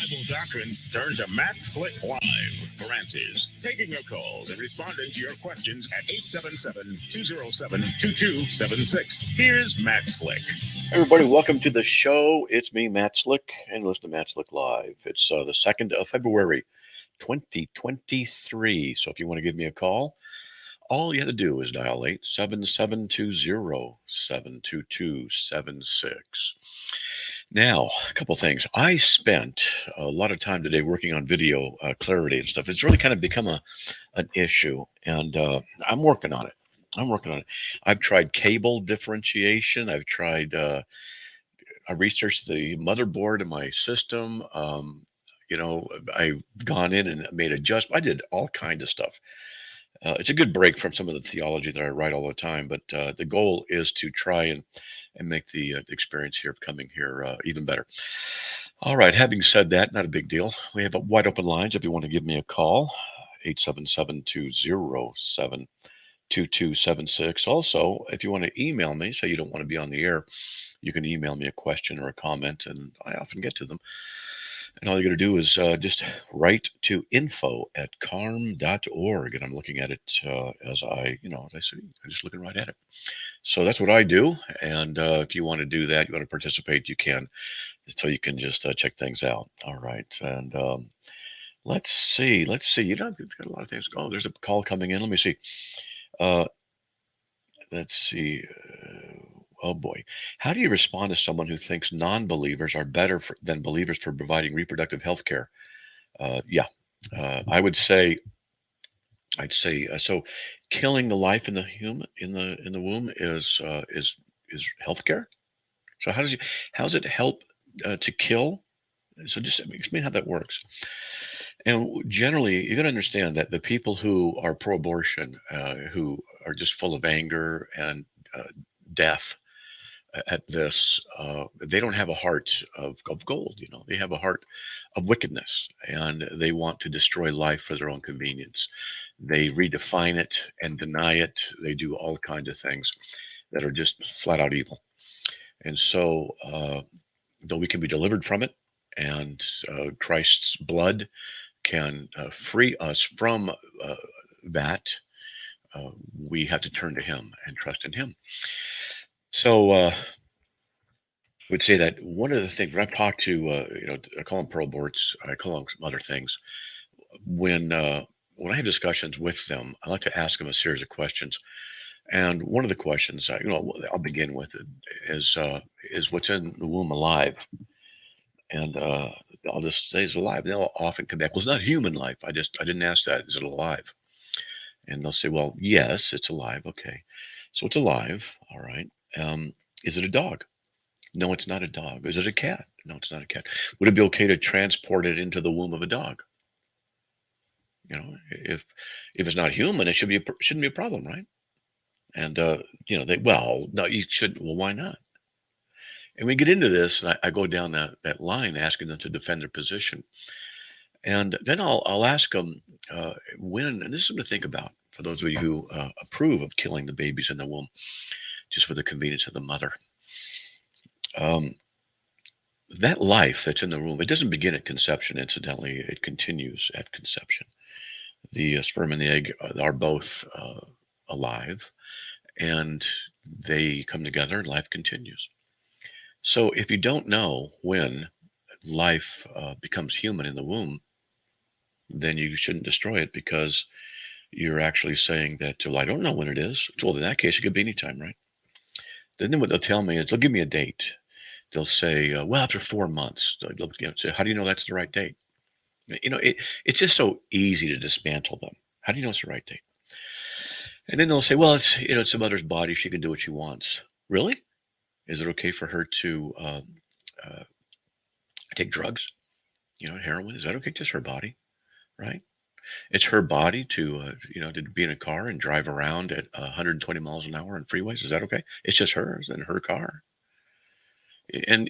Bible doctrines turns to Matt Slick Live for answers. Taking your calls and responding to your questions at 877-207-2276. Here's Matt Slick. Everybody, welcome to the show. It's me, Matt Slick, and listen to Matt Slick Live. It's the 2nd of February, 2023. So if you want to give me a call, all you have to do is dial 877-207-2276. Now, a couple things. I spent a lot of time today working on video clarity and stuff. It's really kind of become an issue, and I'm working on it. I've tried cable differentiation. I researched the motherboard of my system. I've gone in and made adjustments. I did all kinds of stuff. It's a good break from some of the theology that I write all the time, but the goal is to try and make the experience here of coming here even better. All right, having said that, not a big deal. We have wide open lines if you want to give me a call, 877-207-2276. Also, if you want to email me, so you don't want to be on the air, you can email me a question or a comment, and I often get to them. And all you got to do is just write to info@carm.org. And I'm looking at it as I see, I'm just looking right at it. So that's what I do. And if you want to do that, you want to participate, you can. So you can just check things out. All right. And let's see. It's got a lot of things going. There's a call coming in. Let me see. Let's see. Oh boy. How do you respond to someone who thinks non-believers are better than believers for providing reproductive health care? I'd say so. Killing the life in the womb is healthcare. So how does it help to kill? So just explain how that works. And generally, you got to understand that the people who are pro-abortion, who are just full of anger and death at this, they don't have a heart of gold. They have a heart of wickedness, and they want to destroy life for their own convenience. They redefine it and deny it. They do all kinds of things that are just flat out evil. And so, though we can be delivered from it, and Christ's blood can free us from that, we have to turn to Him and trust in Him. So I would say that one of the things when I've talked to, I call them pro aborts, I call them some other things. When I have discussions with them, I like to ask them a series of questions. And one of the questions, I'll begin with is what's in the womb alive? And I'll just say it's alive. They'll often come back, well, it's not human life. I didn't ask that. Is it alive? And they'll say, well, yes, it's alive. Okay. So it's alive. All right. Is it a dog? No, it's not a dog. Is it a cat? No, it's not a cat. Would it be okay to transport it into the womb of a dog? If it's not human, it shouldn't be a problem, right? And no, you shouldn't. Well, why not? And we get into this, and I go down that line, asking them to defend their position, and then I'll ask them when, and this is something to think about for those of you who approve of killing the babies in the womb, just for the convenience of the mother. That life that's in the womb, it doesn't begin at conception. Incidentally, it continues at conception. The sperm and the egg are both alive, and they come together and life continues. So if you don't know when life becomes human in the womb, then you shouldn't destroy it, because you're actually saying that, well, I don't know when it is. Well, in that case, it could be any time, right? Then what they'll tell me is they'll give me a date. They'll say, well, after 4 months. They'll say, how do you know that's the right date? It's just so easy to dismantle them. How do you know it's the right date? And then they'll say, well, it's the mother's body. She can do what she wants. Really? Is it okay for her to take drugs? Heroin? Is that okay? Just her body, right? It's her body to be in a car and drive around at 120 miles an hour on freeways. Is that okay? It's just hers and her car. And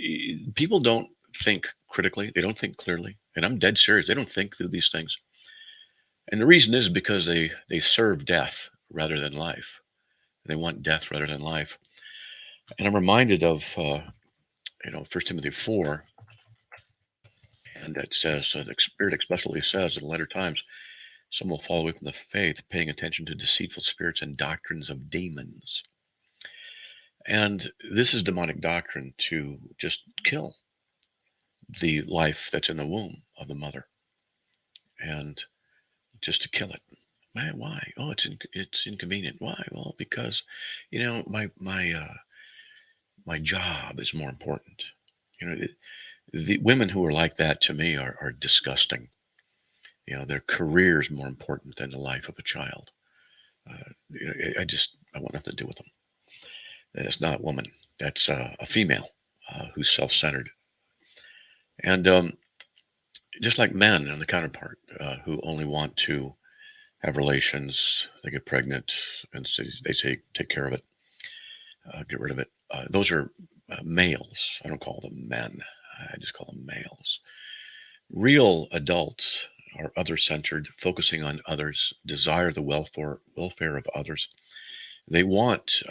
people don't think critically. They don't think clearly. And I'm dead serious. They don't think through these things. And the reason is because they serve death rather than life. They want death rather than life. And I'm reminded of, 1 Timothy 4. And that says, the Spirit explicitly says in later times, some will fall away from the faith, paying attention to deceitful spirits and doctrines of demons. And this is demonic doctrine to just kill the life that's in the womb of the mother, and just to kill it. Man, why? Oh, it's inconvenient. Why? Well, because, my job is more important. The women who are like that to me are disgusting. Their career is more important than the life of a child. I want nothing to do with them. That's not a woman. That's a female who's self-centered. And just like men and the counterpart who only want to have relations, they get pregnant, and so they say, take care of it, get rid of it. Those are males. I don't call them men. I just call them males. Real adults are other-centered, focusing on others, desire the welfare of others. They want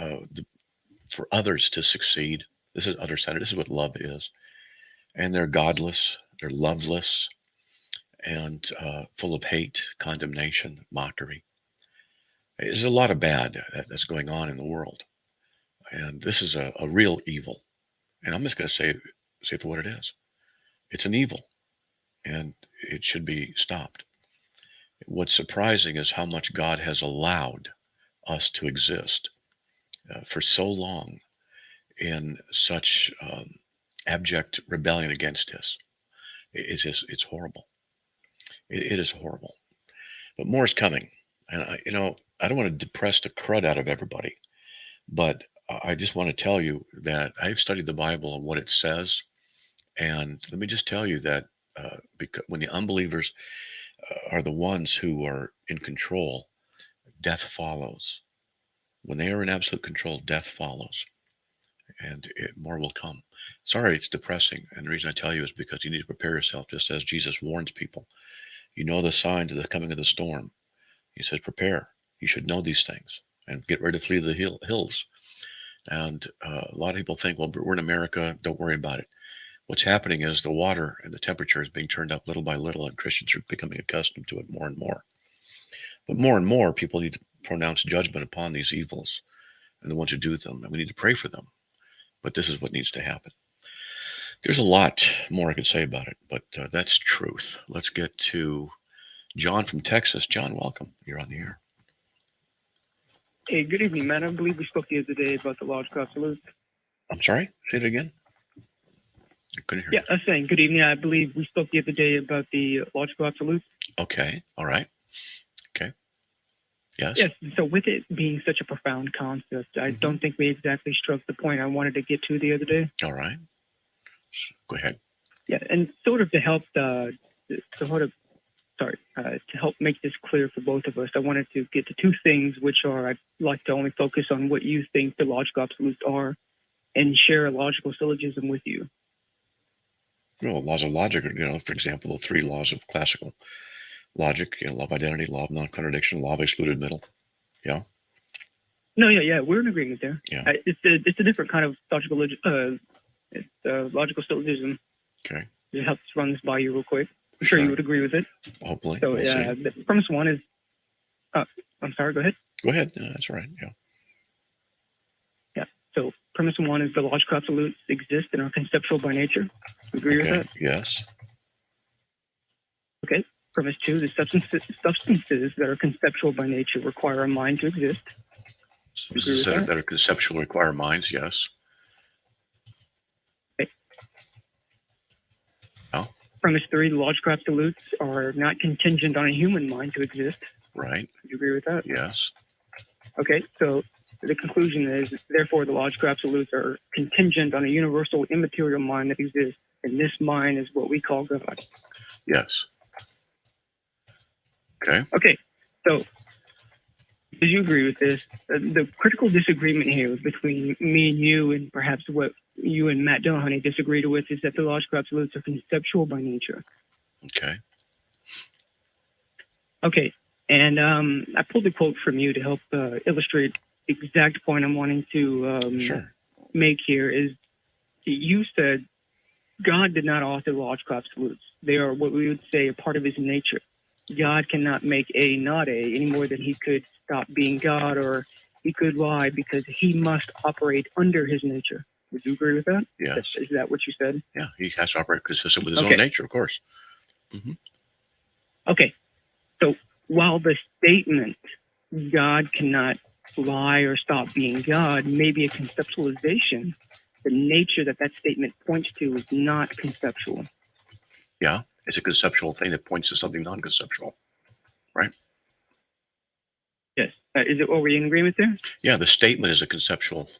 for others to succeed. This is other-centered. This is what love is. And they're godless. They're loveless, and full of hate, condemnation, mockery. There's a lot of bad that's going on in the world. And this is a real evil. And I'm just going to say for what it is. It's an evil, and it should be stopped. What's surprising is how much God has allowed us to exist for so long in such abject rebellion against us. It's horrible. It is horrible. But more is coming. And I don't want to depress the crud out of everybody, but I just want to tell you that I've studied the Bible and what it says. And let me just tell you that because when the unbelievers are the ones who are in control, death follows. When they are in absolute control, death follows. And more will come. Sorry, it's depressing. And the reason I tell you is because you need to prepare yourself, just as Jesus warns people. You know the signs of the coming of the storm. He says, prepare. You should know these things and get ready to flee the hills. And a lot of people think, well, we're in America, don't worry about it. What's happening is the water and the temperature is being turned up little by little, and Christians are becoming accustomed to it more and more. But more and more people need to pronounce judgment upon these evils and the ones who do them, and we need to pray for them. But this is what needs to happen. There's a lot more I could say about it, but that's truth. Let's get to John from Texas. John, welcome. You're on the air. Hey, good evening, Matt. I believe we spoke the other day about the logical absolutes. I'm sorry? Say it again. I couldn't hear you. I was saying good evening. I believe we spoke the other day about the logical absolutes. Okay. All right. Okay. Yes. Yes. So with it being such a profound concept, I don't think we exactly struck the point I wanted to get to the other day. All right. Go ahead. Yeah, and sort of to help to help make this clear for both of us, I wanted to get to two things, which are I'd like to only focus on what you think the logical absolutes are, and share a logical syllogism with you. Well, laws of logic, for example, the three laws of classical logic, law of identity, law of non-contradiction, law of excluded middle. Yeah. No, yeah, we're in agreement there. Yeah. It's a different kind of logical syllogism. Okay. It helps run this by you real quick. I'm sure you would agree with it. Hopefully. So, we'll see. The premise one is, I'm sorry, go ahead. Go ahead. That's all right. Yeah. Yeah. So premise one is the logical absolutes exist and are conceptual by nature. Agree with that? Yes. Okay. Premise two, the substances that are conceptual by nature require a mind to exist. Substances that are conceptual require minds. Yes. Okay. Oh. Premise three, the logical absolutes are not contingent on a human mind to exist. Right. Do you agree with that? Yes. Okay. So the conclusion is, therefore, the logical absolutes are contingent on a universal immaterial mind that exists, and this mind is what we call God. Yes. Okay. Okay. So, do you agree with this? The critical disagreement here between me and you, and perhaps what you and Matt Dillahunty disagreed with, is that the logical absolutes are conceptual by nature. Okay. Okay. And I pulled a quote from you to help illustrate the exact point I'm wanting to Sure. make here. Is you said God did not author logical absolutes. They are what we would say a part of his nature. God cannot make A not A any more than he could stop being God, or he could lie, because he must operate under his nature. Would you agree with that? Yes. Is that what you said? Yeah, he has to operate consistent with his Okay. own nature, of course. Okay. So while the statement, God cannot lie or stop being God, may be a conceptualization, the nature that that statement points to is not conceptual. Yeah, it's a conceptual thing that points to something non-conceptual, right? Yes. Is it? Are we in agreement there? Yeah, the statement is a conceptual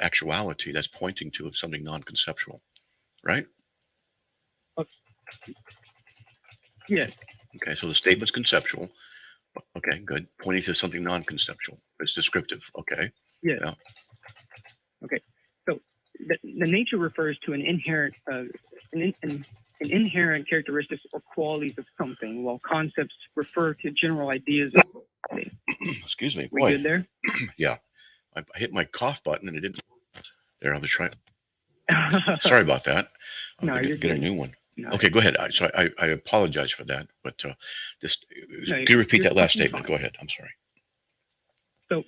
actuality that's pointing to something non-conceptual, right? Yes. Okay, so the statement's conceptual. Okay, good. Pointing to something non-conceptual. It's descriptive. Okay. Yes. Yeah. Okay. So the nature refers to an inherent an inherent characteristics or qualities of something, while concepts refer to general ideas of something. Excuse me. We Boy, good there? yeah. I hit my cough button and it didn't. There, I was trying. Sorry about that. I'm No, going to you're get a good. new one. No, Okay, go ahead. So I apologize for that, but just No, can you repeat you're that last fucking statement? fine. Go ahead. I'm sorry. So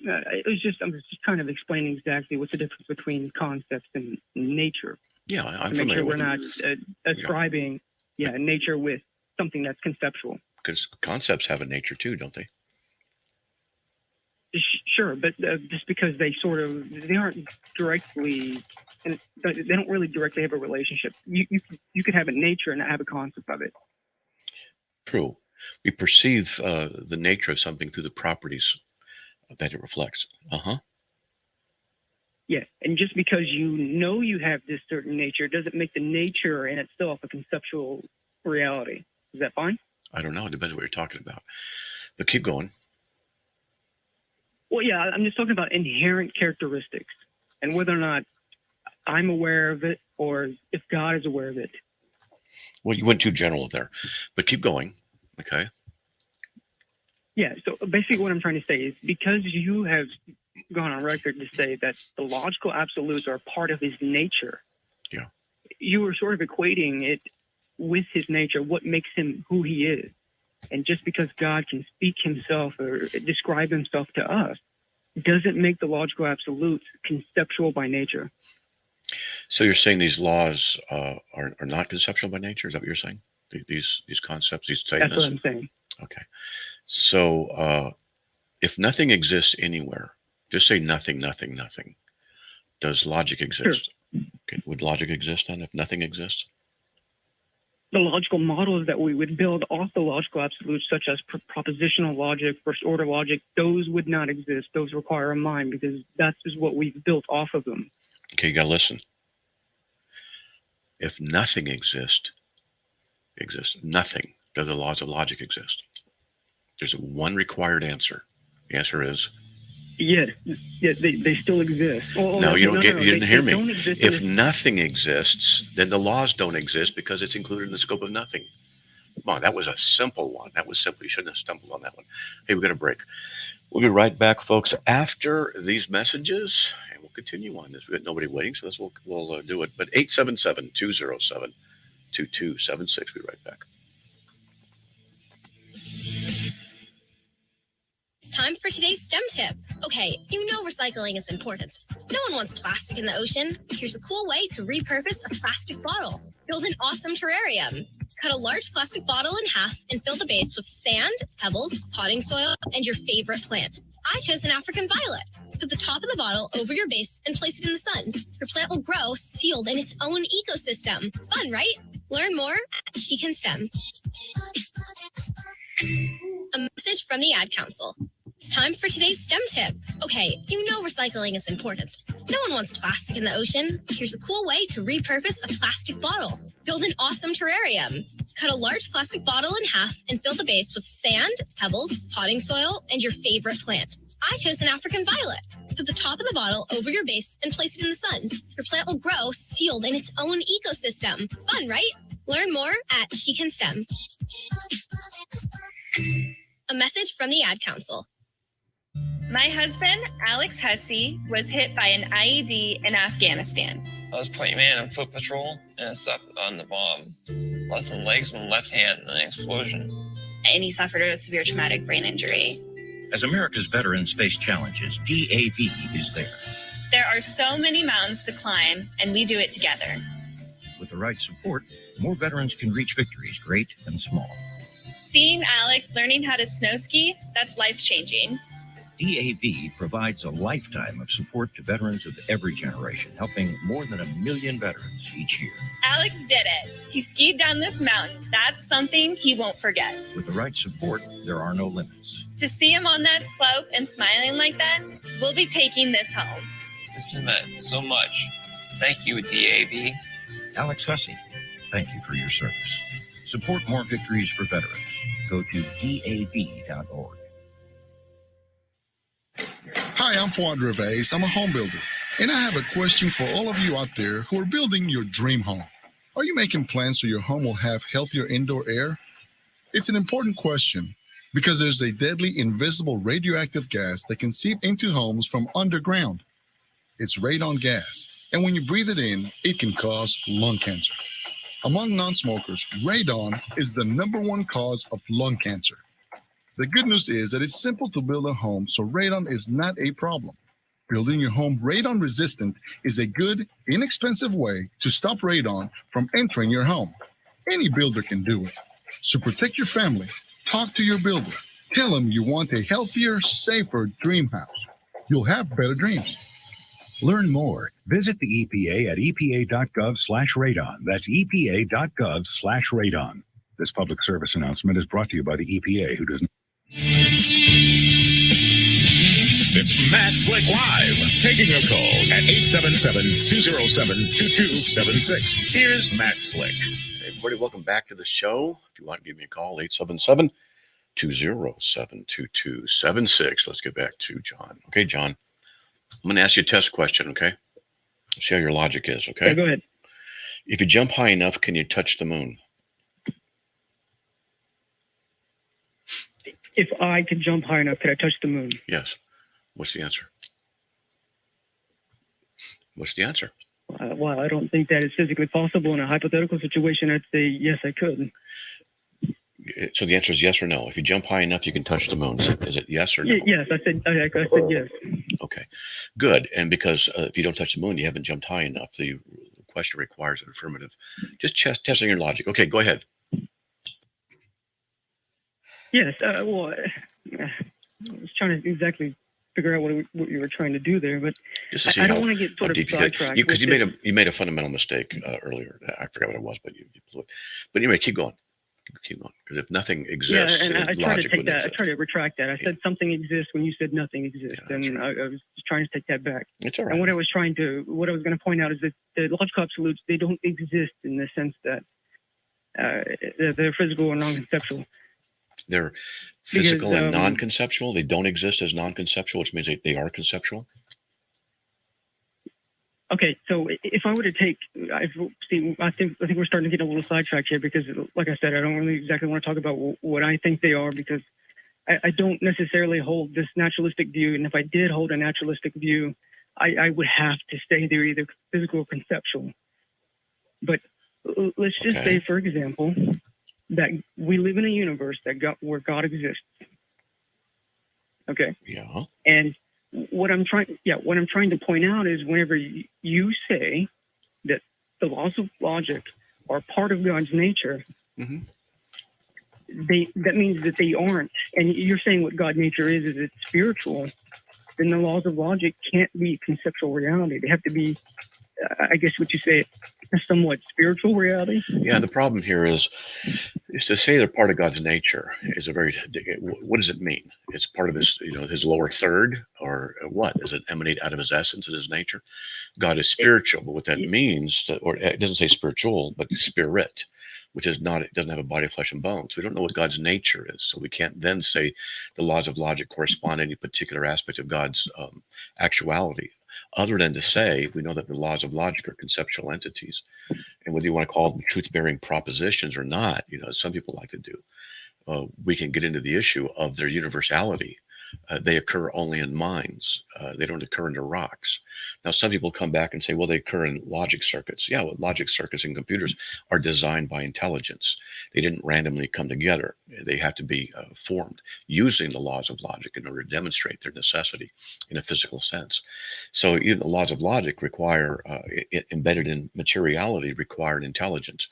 I'm just kind of explaining exactly what's the difference between concepts and nature. Yeah, I'm To make familiar sure with we're it. not ascribing nature with something that's conceptual. Because concepts have a nature too, don't they? Sure, but just because they aren't directly, and they don't really directly have a relationship. You could have a nature and not have a concept of it. True. We perceive the nature of something through the properties that it reflects. Yes, and just because you know you have this certain nature doesn't make the nature in itself a conceptual reality. Is that fine? I don't know. It depends what you're talking about. But keep going. Well, yeah, I'm just talking about inherent characteristics and whether or not I'm aware of it or if God is aware of it. Well, you went too general there, but keep going. Okay. Yeah, so basically what I'm trying to say is because you have gone on record to say that the logical absolutes are part of his nature. Yeah. You were sort of equating it with his nature, what makes him who he is. And just because God can speak himself or describe himself to us doesn't make the logical absolutes conceptual by nature. So you're saying these laws are not conceptual by nature? Is that what you're saying? These concepts, these statements? That's what I'm saying. Okay. So if nothing exists anywhere, just say nothing, nothing, nothing. Does logic exist? Sure. Okay. Would logic exist then if nothing exists? The logical models that we would build off the logical absolutes, such as propositional logic, first order logic, those would not exist. Those require a mind because that's just what we've built off of them. Okay, you got to listen. If nothing exists, nothing, does the laws of logic exist? There's one required answer. The answer is yes. Yeah, they still exist. No, you don't get. You didn't hear me. If in nothing exists, then the laws don't exist because it's included in the scope of nothing. Come on, that was a simple one. That was simple. You shouldn't have stumbled on that one. Hey, we're going to break. We'll be right back, folks, after these messages, and we'll continue on this. We've got nobody waiting, so we'll do it. But 877-207-2276. We'll be right back. It's time for today's STEM tip. Okay, you know recycling is important. No one wants plastic in the ocean. Here's a cool way to repurpose a plastic bottle. Build an awesome terrarium. Cut a large plastic bottle in half and fill the base with sand, pebbles, potting soil, and your favorite plant. I chose an African violet. Put the top of the bottle over your base and place it in the sun. Your plant will grow sealed in its own ecosystem. Fun, right? Learn more at She Can STEM. A message from the Ad Council. It's time for today's STEM tip. Okay, you know recycling is important. No one wants plastic in the ocean. Here's a cool way to repurpose a plastic bottle. Build an awesome terrarium. Cut a large plastic bottle in half and fill the base with sand, pebbles, potting soil, and your favorite plant. I chose an African violet. Put the top of the bottle over your base and place it in the sun. Your plant will grow sealed in its own ecosystem. Fun, right? Learn more at She Can STEM. A message from the Ad Council. My husband, Alex Hussey, was hit by an IED in Afghanistan. I was point man on foot patrol, and I stepped on the bomb. Lost my legs and my left hand in the explosion. And he suffered a severe traumatic brain injury. As America's veterans face challenges, DAV is there. There are so many mountains to climb, and we do it together. With the right support, more veterans can reach victories, great and small. Seeing Alex learning how to snow ski, that's life-changing. DAV provides a lifetime of support to veterans of every generation, helping more than 1 million veterans each year. Alex did it. He skied down this mountain. That's something he won't forget. With the right support, there are no limits. To see him on that slope and smiling like that, we'll be taking this home. This has meant so much. Thank you, DAV. Alex Hussey, thank you for your service. Support more victories for veterans. Go to DAV.org. Hi, I'm Fuad Reves. I'm a home builder, and I have a question for all of you out there who are building your dream home. Are you making plans so your home will have healthier indoor air? It's an important question because there's a deadly invisible radioactive gas that can seep into homes from underground. It's radon gas, and when you breathe it in, it can cause lung cancer. Among non-smokers, radon is the #1 cause of lung cancer. The good news is that it's simple to build a home, so radon is not a problem. Building your home radon resistant is a good, inexpensive way to stop radon from entering your home. Any builder can do it. So protect your family. Talk to your builder. Tell them you want a healthier, safer dream house. You'll have better dreams. Learn more. Visit the EPA at epa.gov/radon. That's epa.gov/radon. This public service announcement is brought to you by the EPA, who does not. It's Matt Slick Live, taking your calls at 877-207-2276. Here's Matt Slick. Hey, everybody, welcome back to the show. If you want to give me a call, 877-207-2276. Let's get back to John. Okay, John, I'm going to ask you a test question, okay? See how your logic is, okay? Yeah, go ahead. If you jump high enough, can you touch the moon? If I could jump high enough, could I touch the moon? Yes. What's the answer? What's the answer? Well, I don't think that is physically possible in a hypothetical situation. I'd say yes, I could. So the answer is yes or no. If you jump high enough, you can touch the moon. Is it yes or no? Yes, I said yes. Okay, good. And because if you don't touch the moon, you haven't jumped high enough. The question requires an affirmative. Just testing your logic. Okay, go ahead. Yes. I was trying to exactly figure out what you were trying to do there, but Just to see I don't want to get sort of sidetracked. Because you made a fundamental mistake earlier. I forgot what it was, but you blew it. But anyway, keep going. Keep going. Because if nothing exists, and I tried to take that. Exist. I tried to retract that. I said something exists when you said nothing exists, and right. I was just trying to take that back. It's all right. And what I was going to point out is that the logical absolutes, they don't exist in the sense that they're physical or non-conceptual. They're physical and non-conceptual. They don't exist as non-conceptual, which means they are conceptual. Okay, so if I were to take, I think we're starting to get a little sidetracked here because, like I said, I don't really exactly want to talk about what I think they are because I don't necessarily hold this naturalistic view. And if I did hold a naturalistic view, I would have to say they're either physical or conceptual. But let's just say, for example, that we live in a universe where God exists. Okay. Yeah. And what I'm trying to point out is whenever you say that the laws of logic are part of God's nature, mm-hmm. that means that they aren't. And you're saying what God's nature is it's spiritual. Then the laws of logic can't be conceptual reality. They have to be, I guess what you say, a somewhat spiritual reality. Yeah, the problem here is to say they're part of God's nature is what does it mean? It's part of his lower third, or what? Does it emanate out of his essence and his nature? God is spiritual, but what that means, or it doesn't say spiritual, but spirit, which is not, it doesn't have a body, flesh, and bones. We don't know what God's nature is, so we can't then say the laws of logic correspond to any particular aspect of God's actuality, other than to say we know that the laws of logic are conceptual entities. And whether you want to call them truth-bearing propositions or not, as some people like to do, we can get into the issue of their universality. they occur only in minds. They don't occur in the rocks. Now, some people come back and say, well, they occur in logic circuits. Yeah, well, logic circuits in computers are designed by intelligence. They didn't randomly come together. They have to be formed using the laws of logic in order to demonstrate their necessity in a physical sense. So even the laws of logic require, embedded in materiality, required intelligence.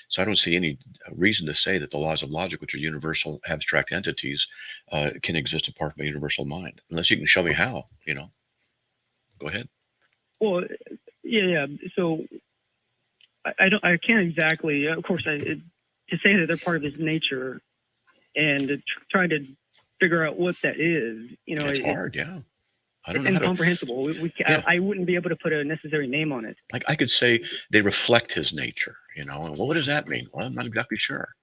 So I don't see any reason to say that the laws of logic, which are universal abstract entities, can exist apart from a universal mind, unless you can show me how. Go ahead. Well, yeah. So I can't exactly. Of course, to say that they're part of his nature and to try to figure out what that is, It's hard. Yeah. I don't know it's how to. incomprehensible. Yeah. I wouldn't be able to put a necessary name on it. Like I could say they reflect his nature, and well, what does that mean? Well, I'm not exactly sure.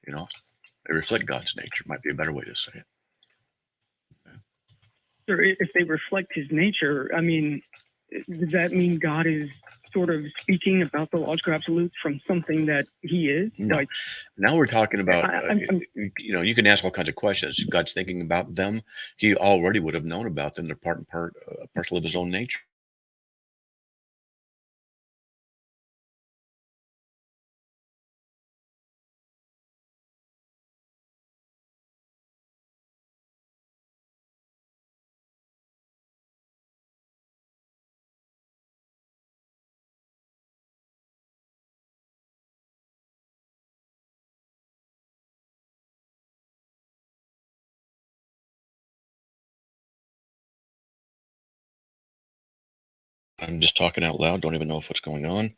They reflect God's nature might be a better way to say it. Sure, if they reflect his nature, I mean, does that mean God is sort of speaking about the logical absolutes from something that he is? No. Like, now we're talking about, you can ask all kinds of questions. If God's thinking about them, he already would have known about them. They're part and parcel of his own nature. I'm just talking out loud. Don't even know what's going on.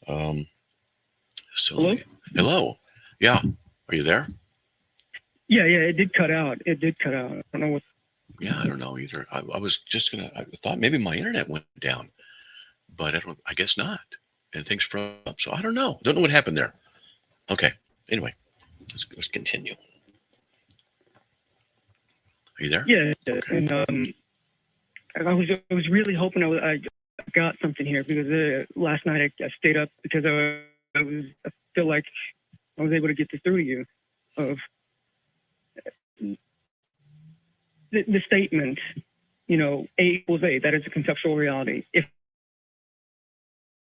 Hello? Hello. Yeah. Are you there? Yeah, it did cut out. I don't know what. Yeah, I don't know either. I was just I thought maybe my internet went down, but I guess not. And things froze up. So I don't know. Don't know what happened there. Okay. Anyway, let's continue. Are you there? Yeah, Okay. and I was really hoping I got something here because last night I stayed up because I feel like I was able to get this through to you of the statement, A equals A, that is a conceptual reality. If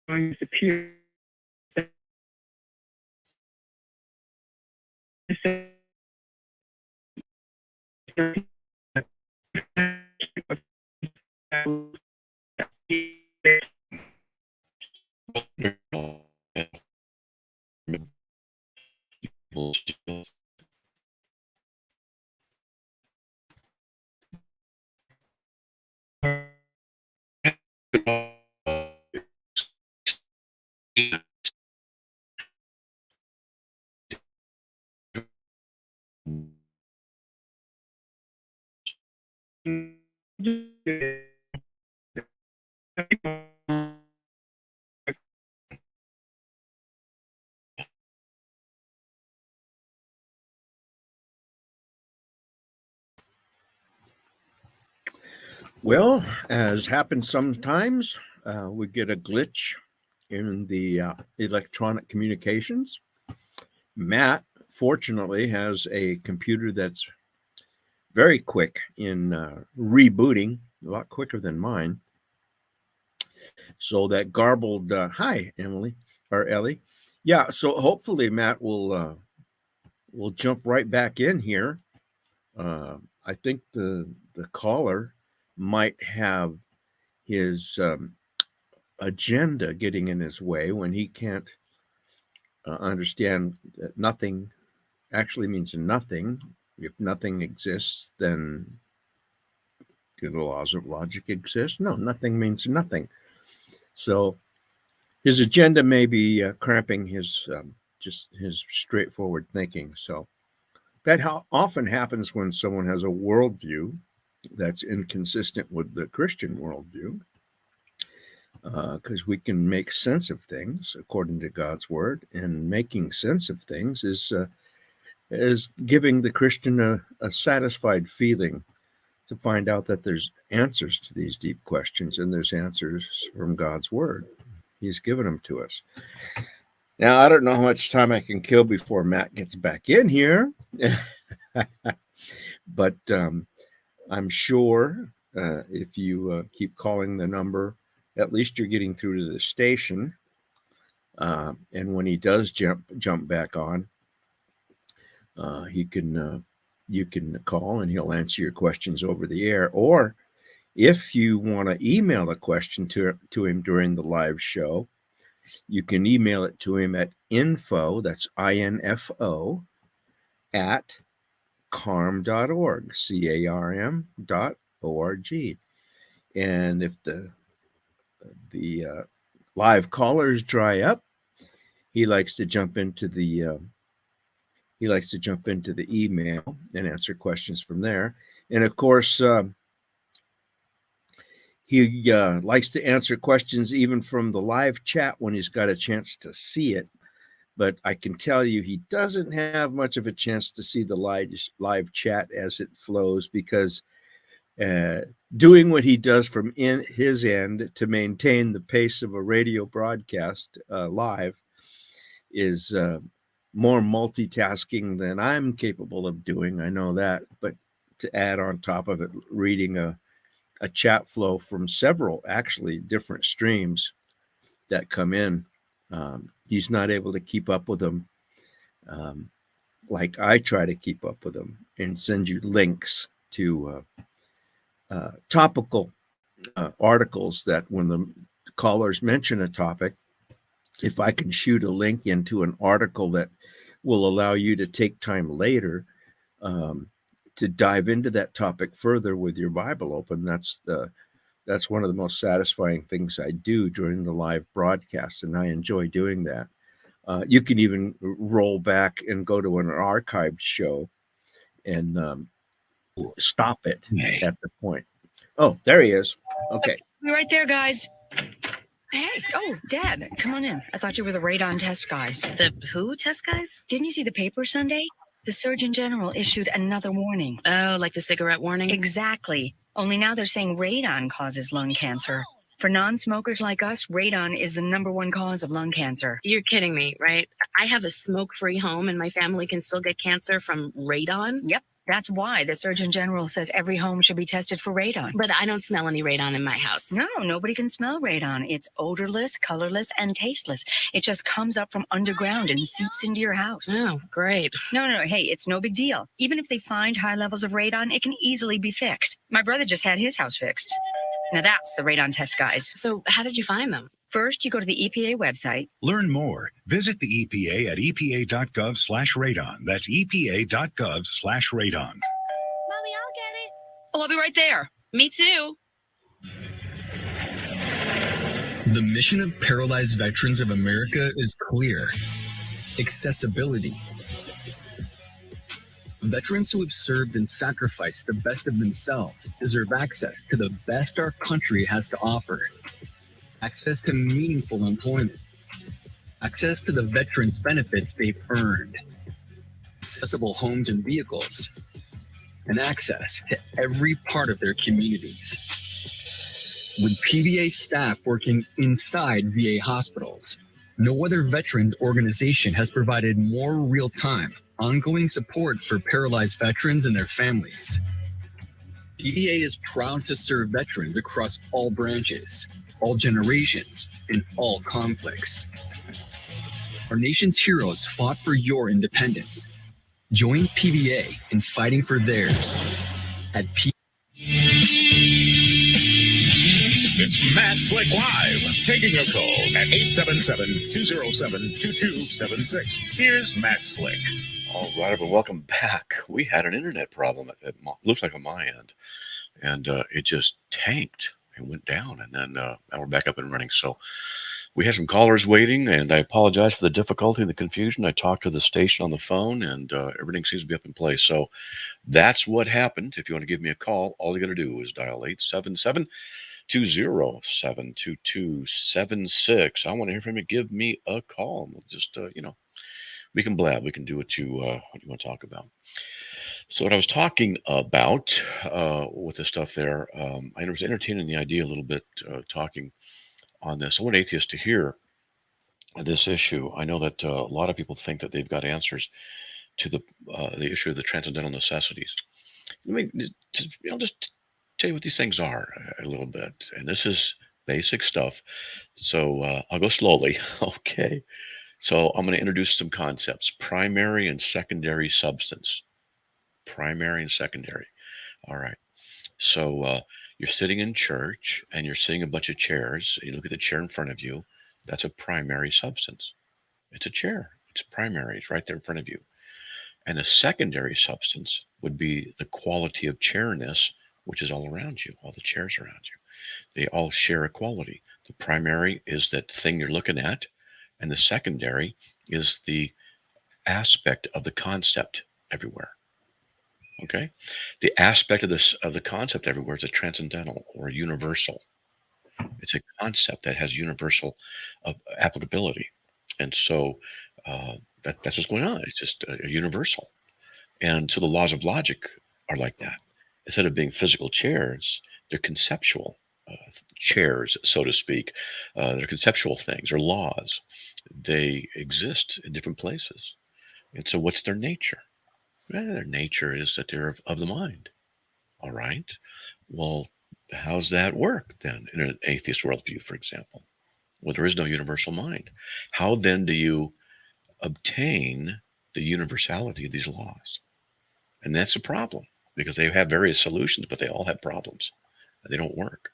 going to appear Well, as happens sometimes, we get a glitch in the electronic communications. Matt, fortunately, has a computer that's very quick in rebooting, a lot quicker than mine. So that garbled, hi, Emily or Ellie. Yeah, so hopefully Matt will jump right back in here. I think the caller might have his agenda getting in his way when he can't understand that nothing actually means nothing. If nothing exists, then do the laws of logic exist? No, nothing means nothing. So his agenda may be cramping his just his straightforward thinking. So that often happens when someone has a worldview that's inconsistent with the Christian worldview, because we can make sense of things according to God's word, and making sense of things is giving the Christian a satisfied feeling to find out that there's answers to these deep questions, and there's answers from God's word. He's given them to us. Now, I don't know how much time I can kill before Matt gets back in here, but I'm sure if you keep calling the number, at least you're getting through to the station. And when he does jump back on, you can call and he'll answer your questions over the air. Or if you want to email a question to him during the live show, you can email it to him at info, that's INFO, at CARM.org, CARM.org. And if the live callers dry up, he likes to jump into the email and answer questions from there. And of course, he likes to answer questions even from the live chat when he's got a chance to see it. But I can tell you he doesn't have much of a chance to see the live chat as it flows, because doing what he does from his end to maintain the pace of a radio broadcast live is more multitasking than I'm capable of doing. I know that. But to add on top of it, reading a chat flow from several actually different streams that come in, he's not able to keep up with them like I try to keep up with them and send you links to topical articles that when the callers mention a topic, if I can shoot a link into an article that will allow you to take time later to dive into that topic further with your Bible open, that's one of the most satisfying things I do during the live broadcast, and I enjoy doing that. You can even roll back and go to an archived show and stop it at the point. Oh, there he is. Okay. We're right there, guys. Hey, oh, Dad, come on in. I thought you were the radon test guys. The who test guys? Didn't you see the paper Sunday? The Surgeon General issued another warning. Oh, like the cigarette warning? Exactly. Only now they're saying radon causes lung cancer. For non-smokers like us, radon is the #1 cause of lung cancer. You're kidding me, right? I have a smoke-free home and my family can still get cancer from radon? Yep. That's why the Surgeon General says every home should be tested for radon. But I don't smell any radon in my house. No, nobody can smell radon. It's odorless, colorless, and tasteless. It just comes up from underground and seeps into your house. Oh, great. No, hey, it's no big deal. Even if they find high levels of radon, it can easily be fixed. My brother just had his house fixed. Now that's the radon test guys. So how did you find them? First, you go to the EPA website. Learn more. Visit the EPA at epa.gov/radon. That's epa.gov/radon. Mommy, I'll get it. Oh, I'll be right there. Me too. The mission of Paralyzed Veterans of America is clear: accessibility. Veterans who have served and sacrificed the best of themselves deserve access to the best our country has to offer. Access to meaningful employment. Access to the veterans' benefits they've earned. Accessible homes and vehicles. And access to every part of their communities. With PVA staff working inside VA hospitals, no other veterans organization has provided more real-time, ongoing support for paralyzed veterans and their families. PVA is proud to serve veterans across all branches, all generations, and all conflicts. Our nation's heroes fought for your independence. Join PVA in fighting for theirs at It's Matt Slick Live, taking your calls at 877-207-2276. Here's Matt Slick. All right, everyone, welcome back. We had an internet problem looks like on my end, and it just tanked and went down, and then now we're back up and running. So we had some callers waiting, and I apologize for the difficulty and the confusion. I talked to the station on the phone, and everything seems to be up in place. So that's what happened. If you want to give me a call, all you got to do is dial 877-207-2276. I want to hear from you. Give me a call. We'll just, we can blab. We can do what you want to talk about. So what I was talking about with the stuff there, I was entertaining the idea a little bit, talking on this. I want atheists to hear this issue. I know that a lot of people think that they've got answers to the issue of the transcendental necessities. Let me just tell you what these things are a little bit. And this is basic stuff. So I'll go slowly. Okay. So I'm going to introduce some concepts: primary and secondary substance. Primary and secondary. All right. So you're sitting in church and you're seeing a bunch of chairs. You look at the chair in front of you. That's a primary substance. It's a chair. It's primary. It's right there in front of you. And a secondary substance would be the quality of chairness, which is all around you, all the chairs around you. They all share a quality. The primary is that thing you're looking at, and the secondary is the aspect of the concept everywhere. Okay? The aspect of this of the concept everywhere is a transcendental or universal. It's a concept that has universal applicability. And so that's what's going on. It's just a universal. And so the laws of logic are like that. Instead of being physical chairs, they're conceptual chairs, so to speak. They're conceptual things or laws. They exist in different places. And so what's their nature? Well, their nature is that they're of the mind. All right. Well, how's that work then in an atheist worldview, for example? Well, there is no universal mind. How then do you obtain the universality of these laws? And that's a problem because they have various solutions, but they all have problems. They don't work.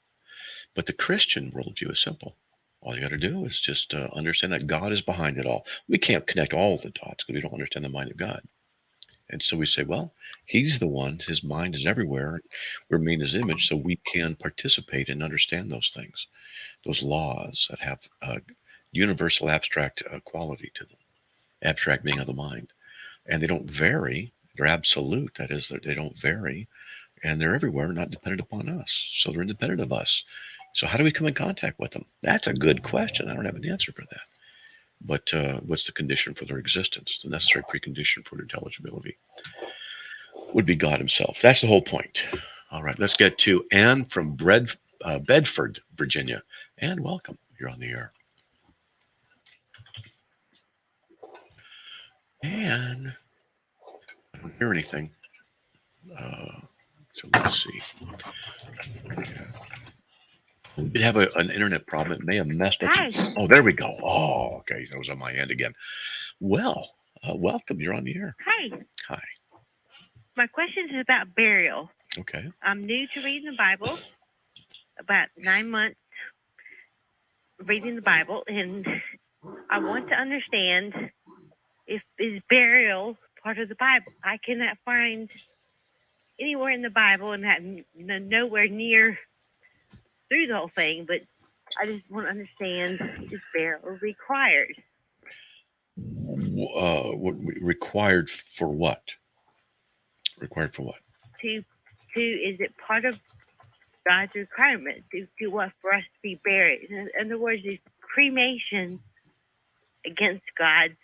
But the Christian worldview is simple. All you got to do is just understand that God is behind it all. We can't connect all the dots because we don't understand the mind of God. And so we say, well, he's the one, his mind is everywhere. We're made in his image, so we can participate and understand those things, those laws that have universal abstract quality to them, abstract being of the mind. And they don't vary. They're absolute. That is, they don't vary. And they're everywhere, not dependent upon us. So they're independent of us. So how do we come in contact with them? That's a good question. I don't have an answer for that. But what's the condition for their existence? The necessary precondition for their intelligibility would be God himself. That's the whole point. All right, let's get to Anne from Bedford, Virginia. Anne, welcome. You're on the air. Anne, I don't hear anything. So let's see. We did have an internet problem. It may have messed up. Hi. Oh, there we go. Oh, okay. That was on my end again. Well, welcome. You're on the air. Hi. Hi. My question is about burial. Okay. I'm new to reading the Bible, about 9 months reading the Bible, and I want to understand if is burial part of the Bible. I cannot find anywhere in the Bible, and that nowhere near through the whole thing, but I just want to understand, is burial required? Required for what? Required for what? Is it part of God's requirement to what for us to be buried? In other words, is cremation against God's?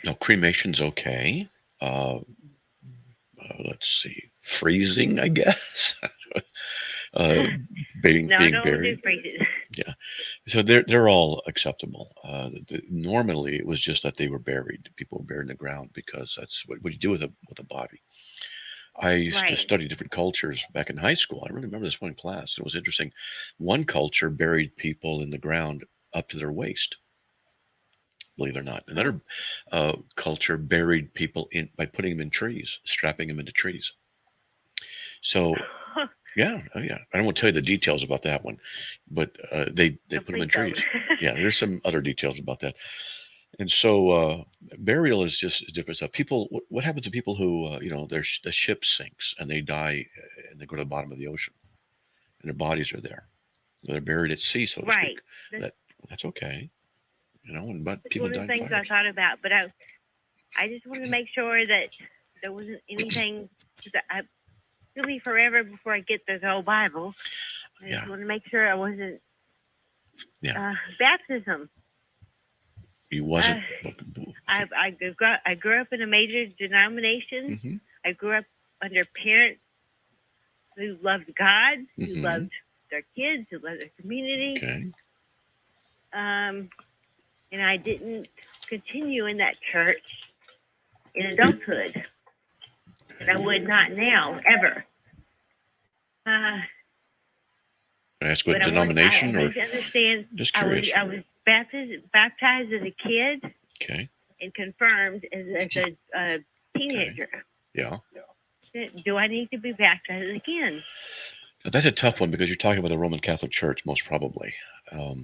No, cremation's okay. Let's see, freezing, I guess. being buried. Yeah, so they're all acceptable. Normally, it was just that they were buried. People were buried in the ground because that's what you do with a body. I used to study different cultures back in high school. I really remember this one class. It was interesting. One culture buried people in the ground up to their waist. Believe it or not, another culture buried people by putting them in trees, strapping them into trees. So. Yeah, oh yeah. I don't want to tell you the details about that one, but they put them in trees. Yeah, there's some other details about that. And so burial is just different stuff. People, what happens to people who the ship sinks and they die and they go to the bottom of the ocean and their bodies are there. They're buried at sea, so to speak. That's okay, But people one of die. the things I thought about, but I just wanted to make sure that there wasn't anything that it'll be forever before I get this whole Bible. I just want to make sure I wasn't. Baptism. You wasn't. I grew up in a major denomination. Mm-hmm. I grew up under parents who loved God, who loved their kids, who loved their community. Okay. And I didn't continue in that church in adulthood. but I would not now, ever. Can I ask what But denomination I or need to understand. just curious? I was baptized as a kid Okay. and confirmed as a teenager. Yeah. Do I need to be baptized again? Now, that's a tough one because you're talking about the Roman Catholic Church, most probably. So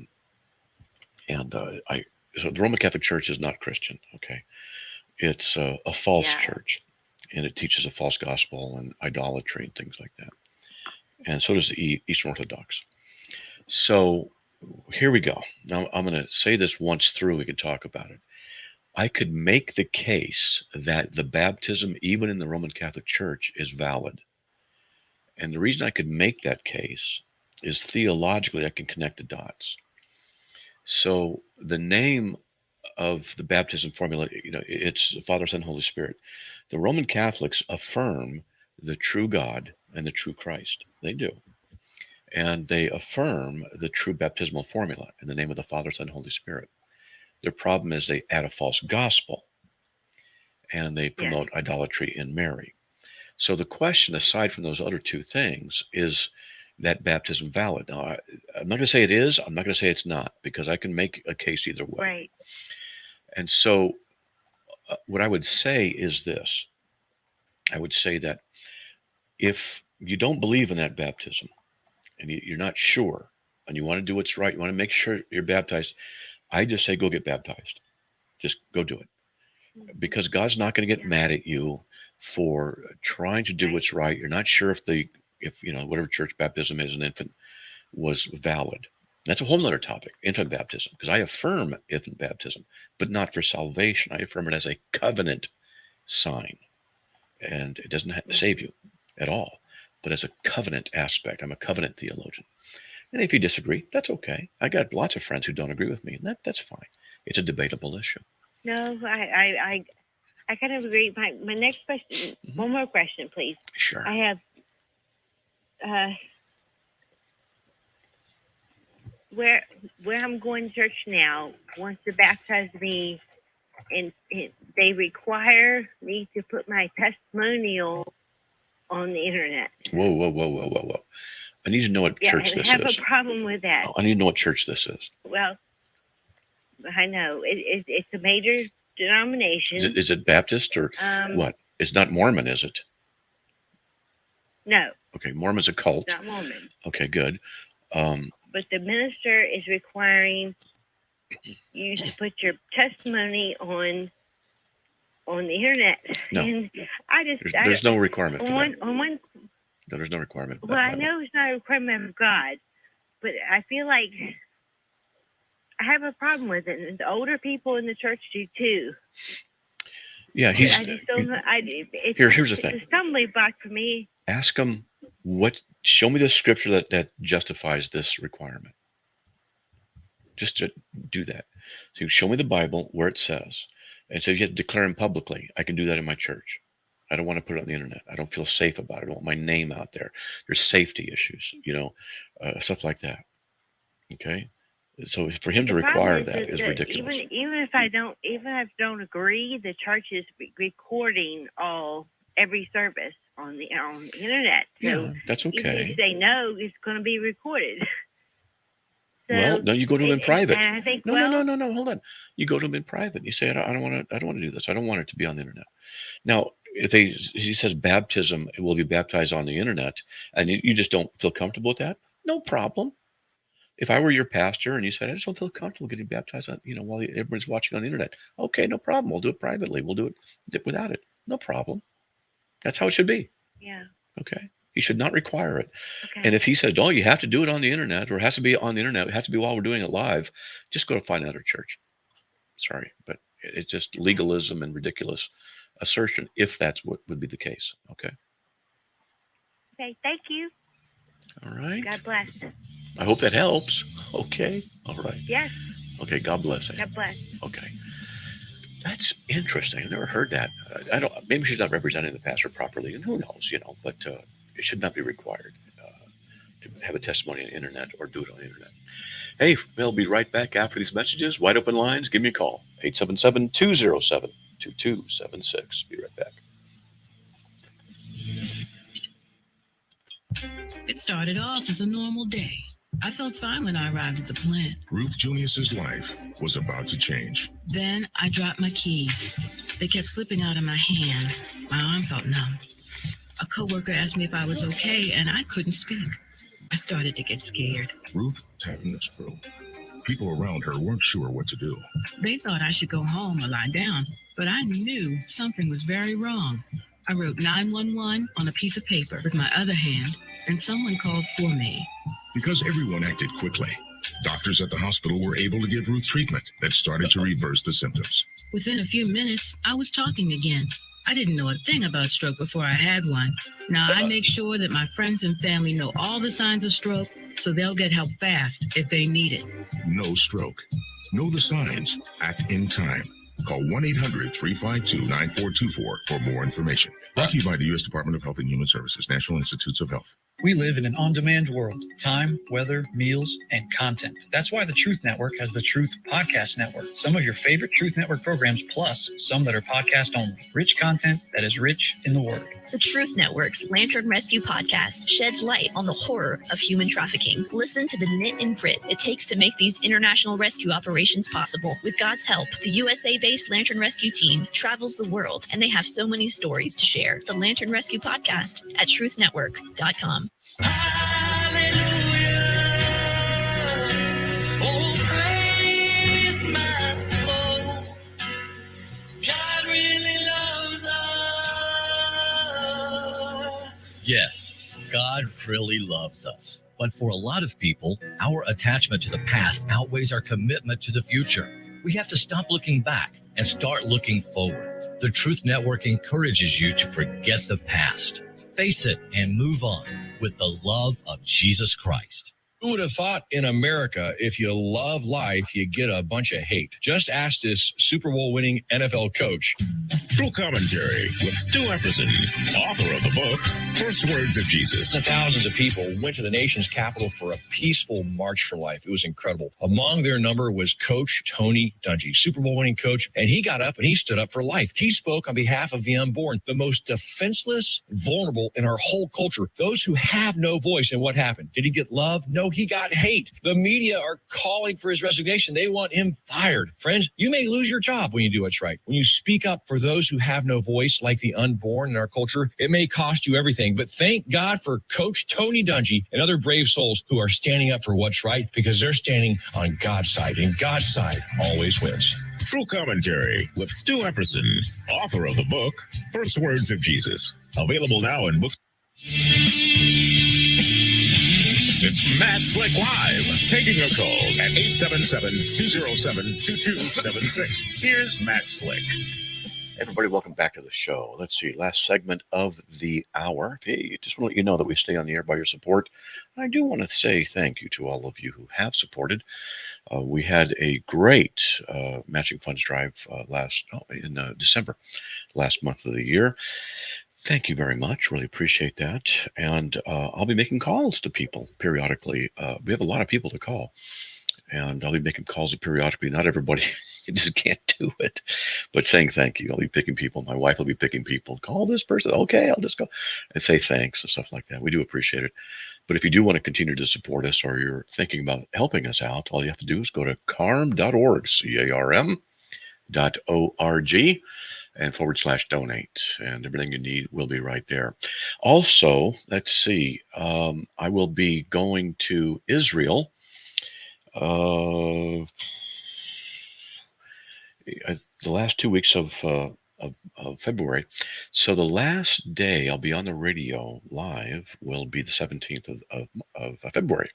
the Roman Catholic Church is not Christian. Okay. It's a false church, and it teaches a false gospel and idolatry and things like that. And so does the Eastern Orthodox. So here we go. Now I'm going to say this once through. We can talk about it. I could make the case that the baptism, even in the Roman Catholic Church, is valid. And the reason I could make that case is theologically I can connect the dots. So the name of the baptism formula, it's Father, Son, Holy Spirit. The Roman Catholics affirm the true God and the true Christ. They do. And they affirm the true baptismal formula in the name of the Father, Son, Holy Spirit. Their problem is they add a false gospel and they promote idolatry in Mary. So the question, aside from those other two things, is that baptism valid? Now, I'm not going to say it is. I'm not going to say it's not, because I can make a case either way. Right. And so what I would say is this. I would say that if you don't believe in that baptism and you're not sure and you want to do what's right, you want to make sure you're baptized, I just say go get baptized. Just go do it. Because God's not going to get mad at you for trying to do what's right. You're not sure if whatever church baptism is an infant was valid. That's a whole nother topic, infant baptism, because I affirm infant baptism, but not for salvation. I affirm it as a covenant sign, and it doesn't save you at all, but as a covenant aspect. I'm a covenant theologian. And if you disagree, that's okay. I got lots of friends who don't agree with me, and that's fine. It's a debatable issue. No, I kind of agree. My next question, one more question, please. Sure. I have where I'm going to church now wants to baptize me, and they require me to put my testimonial on the internet. Whoa. I need to know what church this is. I have a problem with that. I need to know what church this is. Well, I know it's a major denomination. Is it Baptist or what? It's not Mormon, is it? No. Okay, Mormon's a cult. It's not Mormon. Okay, good. But the minister is requiring you to put your testimony on the internet. No. And I just there's no requirement for that. No, there's no requirement for well, that. I know it's not a requirement of God, but I feel like I have a problem with it, and the older people in the church do too. Yeah, I just don't know. Here's the thing. It's a stumbling block for me. Ask him show me the scripture that justifies this requirement. Just to do that. So you show me the Bible where it says, and it says you have to declare him publicly. I can do that in my church. I don't want to put it on the internet. I don't feel safe about it. I don't want my name out there. There's safety issues, stuff like that. Okay. So for him to require that is ridiculous. Even if I don't agree, the church is recording every service on the internet. So yeah, that's okay. Even if you say no, it's going to be recorded. So, well, no, you go to him in private. And I think, no, hold on. You go to him in private. You say, I don't want to do this. I don't want it to be on the internet. Now, if he says baptism, it will be baptized on the internet, and you just don't feel comfortable with that, no problem. If I were your pastor and you said, I just don't feel comfortable getting baptized on, while everyone's watching on the internet, okay, no problem. We'll do it privately. We'll do it without it. No problem. That's how it should be. Yeah. Okay. He should not require it. Okay. And if he says, you have to do it on the internet, or it has to be on the internet, it has to be while we're doing it live, just go to find another church. Sorry, but it's just legalism and ridiculous assertion if that's what would be the case. Okay. Okay. Thank you. All right. God bless. I hope that helps. Okay. All right. Yes. Okay. God bless. God bless. Okay. That's interesting. I've never heard that. Maybe she's not representing the pastor properly, and who knows, but it should not be required to have a testimony on the internet or do it on the internet. Hey, we'll be right back after these messages. Wide open lines. Give me a call. 877-207-2276. Be right back. It started off as a normal day. I felt fine when I arrived at the plant. Ruth Junius's life was about to change. Then I dropped my keys. They kept slipping out of my hand. My arm felt numb. A coworker asked me if I was okay, and I couldn't speak. I started to get scared. Ruth was having a stroke. People around her weren't sure what to do. They thought I should go home or lie down, but I knew something was very wrong. I wrote 911 on a piece of paper with my other hand, and someone called for me. Because everyone acted quickly, doctors at the hospital were able to give Ruth treatment that started to reverse the symptoms. Within a few minutes, I was talking again. I didn't know a thing about stroke before I had one. Now I make sure that my friends and family know all the signs of stroke so they'll get help fast if they need it. No stroke. Know the signs. Act in time. Call 1-800-352-9424 for more information. Brought to you by the U.S. Department of Health and Human Services, National Institutes of Health. We live in an on-demand world. Time, weather, meals, and content. That's why the Truth Network has the Truth Podcast Network. Some of your favorite Truth Network programs, plus some that are podcast only. Rich content that is rich in the Word. The Truth Network's Lantern Rescue podcast sheds light on the horror of human trafficking. Listen to the knit and grit it takes to make these international rescue operations possible. With God's help, the USA-based Lantern Rescue team travels the world, and they have so many stories to share. The Lantern Rescue podcast at truthnetwork.com. Yes, God really loves us. But for a lot of people, our attachment to the past outweighs our commitment to the future. We have to stop looking back and start looking forward. The Truth Network encourages you to forget the past, face it, and move on with the love of Jesus Christ. Who would have thought in America, if you love life, you get a bunch of hate? Just ask this Super Bowl winning NFL coach. True Commentary with Stu Epperson, author of the book, First Words of Jesus. Thousands of people went to the nation's capital for a peaceful march for life. It was incredible. Among their number was Coach Tony Dungy, Super Bowl winning coach, and he got up and he stood up for life. He spoke on behalf of the unborn, the most defenseless, vulnerable in our whole culture, those who have no voice. And what happened? Did he get love? No, he got hate. The media are calling for his resignation. They want him fired. Friends, you may lose your job when you do what's right. When you speak up for those who have no voice, like the unborn in our culture, it may cost you everything. But thank God for Coach Tony Dungy and other brave souls who are standing up for what's right, because they're standing on God's side, and God's side always wins. True Commentary with Stu Epperson, author of the book, First Words of Jesus. Available now in books. It's Matt Slick Live, taking your calls at 877-207-2276. Here's Matt Slick. Everybody, welcome back to the show. Let's see, last segment of the hour. Hey, just want to let you know that we stay on the air by your support. I do want to say thank you to all of you who have supported. We had a great matching funds drive in December, last month of the year. Thank you very much. Really appreciate that. And I'll be making calls to people periodically. We have a lot of people to call, and I'll be making calls periodically. Not everybody just can't do it, but saying thank you. I'll be picking people. My wife will be picking people. Call this person. Okay, I'll just go and say thanks and stuff like that. We do appreciate it. But if you do want to continue to support us, or you're thinking about helping us out, all you have to do is go to carm.org, CARM.org, and /donate, and everything you need will be right there. Also, let's see, I will be going to Israel the last 2 weeks of February. So the last day I'll be on the radio live will be the 17th of February.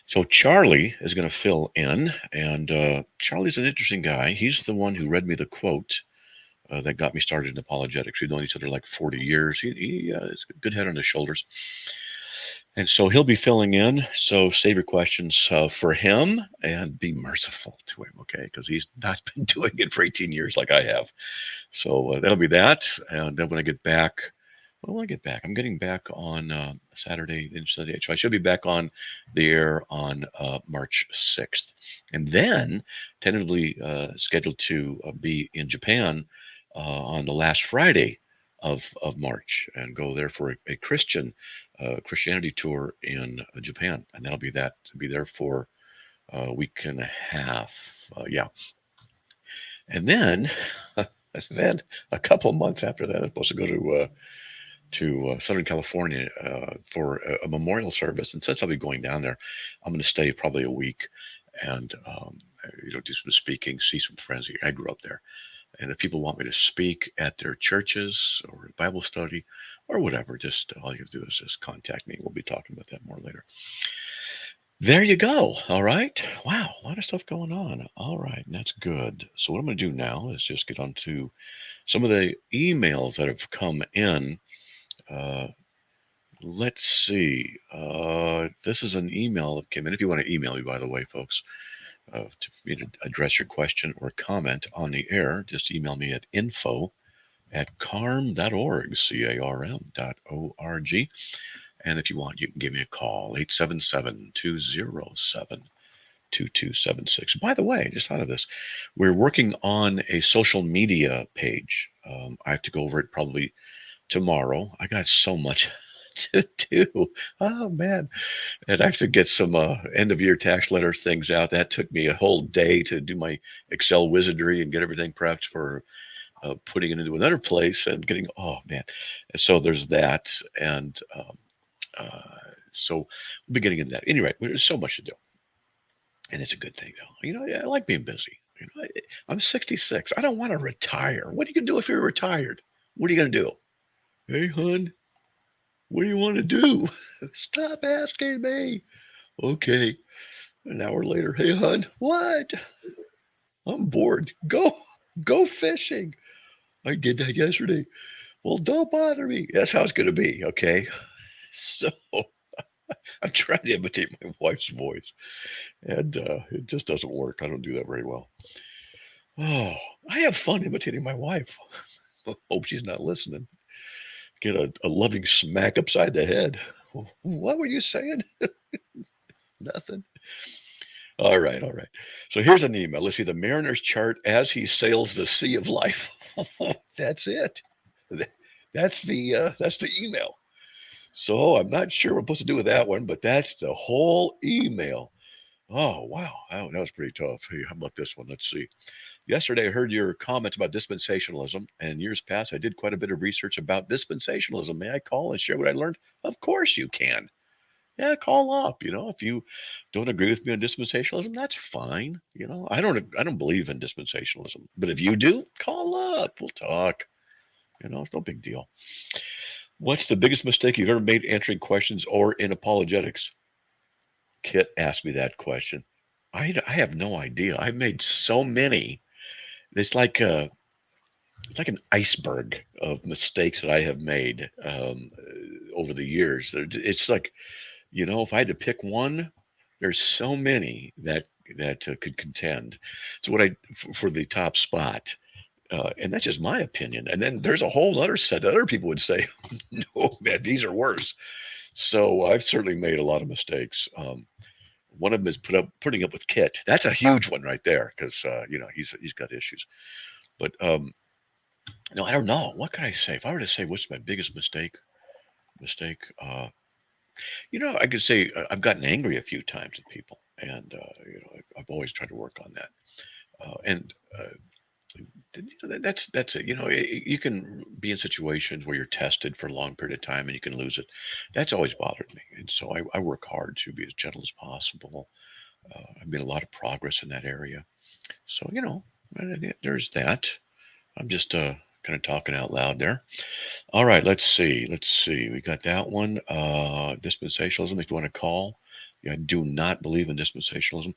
So Charlie is going to fill in, and Charlie's an interesting guy. He's the one who read me the quote that got me started in apologetics. We've known each other like 40 years. He has a good head on his shoulders. And so he'll be filling in. So save your questions for him and be merciful to him, okay? Because he's not been doing it for 18 years like I have. So that'll be that. And then when I get back, I'm getting back on Saturday and Sunday. So I should be back on the air on March 6th. And then tentatively scheduled to be in Japan on the last Friday of March and go there for a Christianity tour in Japan, and that'll be there for a week and a half. Yeah, and then then a couple of months after that, I'm supposed to go to Southern California for a memorial service. And since I'll be going down there, I'm going to stay probably a week and do some speaking, see some friends. I grew up there. And if people want me to speak at their churches or Bible study or whatever, just all you have to do is just contact me. We'll be talking about that more later. There you go. All right. Wow. A lot of stuff going on. All right. And that's good. So what I'm going to do now is just get on to some of the emails that have come in. Let's see. This is an email that came in. If you want to email me, by the way, folks, for me to address your question or comment on the air, just email me at info@carm.org, CARM.org. And if you want, you can give me a call, 877-207-2276. By the way, just thought of this. We're working on a social media page. I have to go over it probably tomorrow. I got so much to do. Oh, man. And I have to get some end of year tax letters things out. That took me a whole day to do my Excel wizardry and get everything prepped for putting it into another place and getting, oh, man. So there's that. And so we'll be getting into that. Anyway, there's so much to do. And it's a good thing, though. I like being busy. I'm 66. I don't want to retire. What are you going to do if you're retired? What are you going to do? Hey, hon, what do you want to do? Stop asking me. Okay. An hour later, hey, hon, what? I'm bored. Go fishing. I did that yesterday. Well, don't bother me. That's how it's going to be. Okay. So I'm trying to imitate my wife's voice, and it just doesn't work. I don't do that very well. Oh, I have fun imitating my wife. Hope she's not listening. Get a loving smack upside the head. What were you saying? Nothing. All right. So here's an email. Let's see the mariner's chart as he sails the sea of life. That's it. That's the email. So I'm not sure what I'm supposed to do with that one, but that's the whole email. Oh, wow. That was pretty tough. Hey, how about this one? Let's see. Yesterday, I heard your comments about dispensationalism, and years past, I did quite a bit of research about dispensationalism. May I call and share what I learned? Of course you can. Yeah, call up. If you don't agree with me on dispensationalism, that's fine. I don't believe in dispensationalism, but if you do, call up. We'll talk. It's no big deal. What's the biggest mistake you've ever made answering questions or in apologetics? Kit asked me that question. I have no idea. I've made so many. It's like an iceberg of mistakes that I have made over the years. It's like, if I had to pick one, there's so many that could contend. So what for the top spot, and that's just my opinion. And then there's a whole other set that other people would say, no, man, these are worse. So I've certainly made a lot of mistakes. One of them is putting up with Kit. That's a huge one right there because he's got issues. But no, I don't know. What can I say? If I were to say what's my biggest mistake, I could say I've gotten angry a few times at people, and I've always tried to work on that. That's it. You can be in situations where you're tested for a long period of time and you can lose it. That's always bothered me, and so I work hard to be as gentle as possible. I've made a lot of progress in that area. So there's that. I'm just kind of talking out loud there. All right, let's see. We got that one. Dispensationalism, if you want to call. I do not believe in dispensationalism.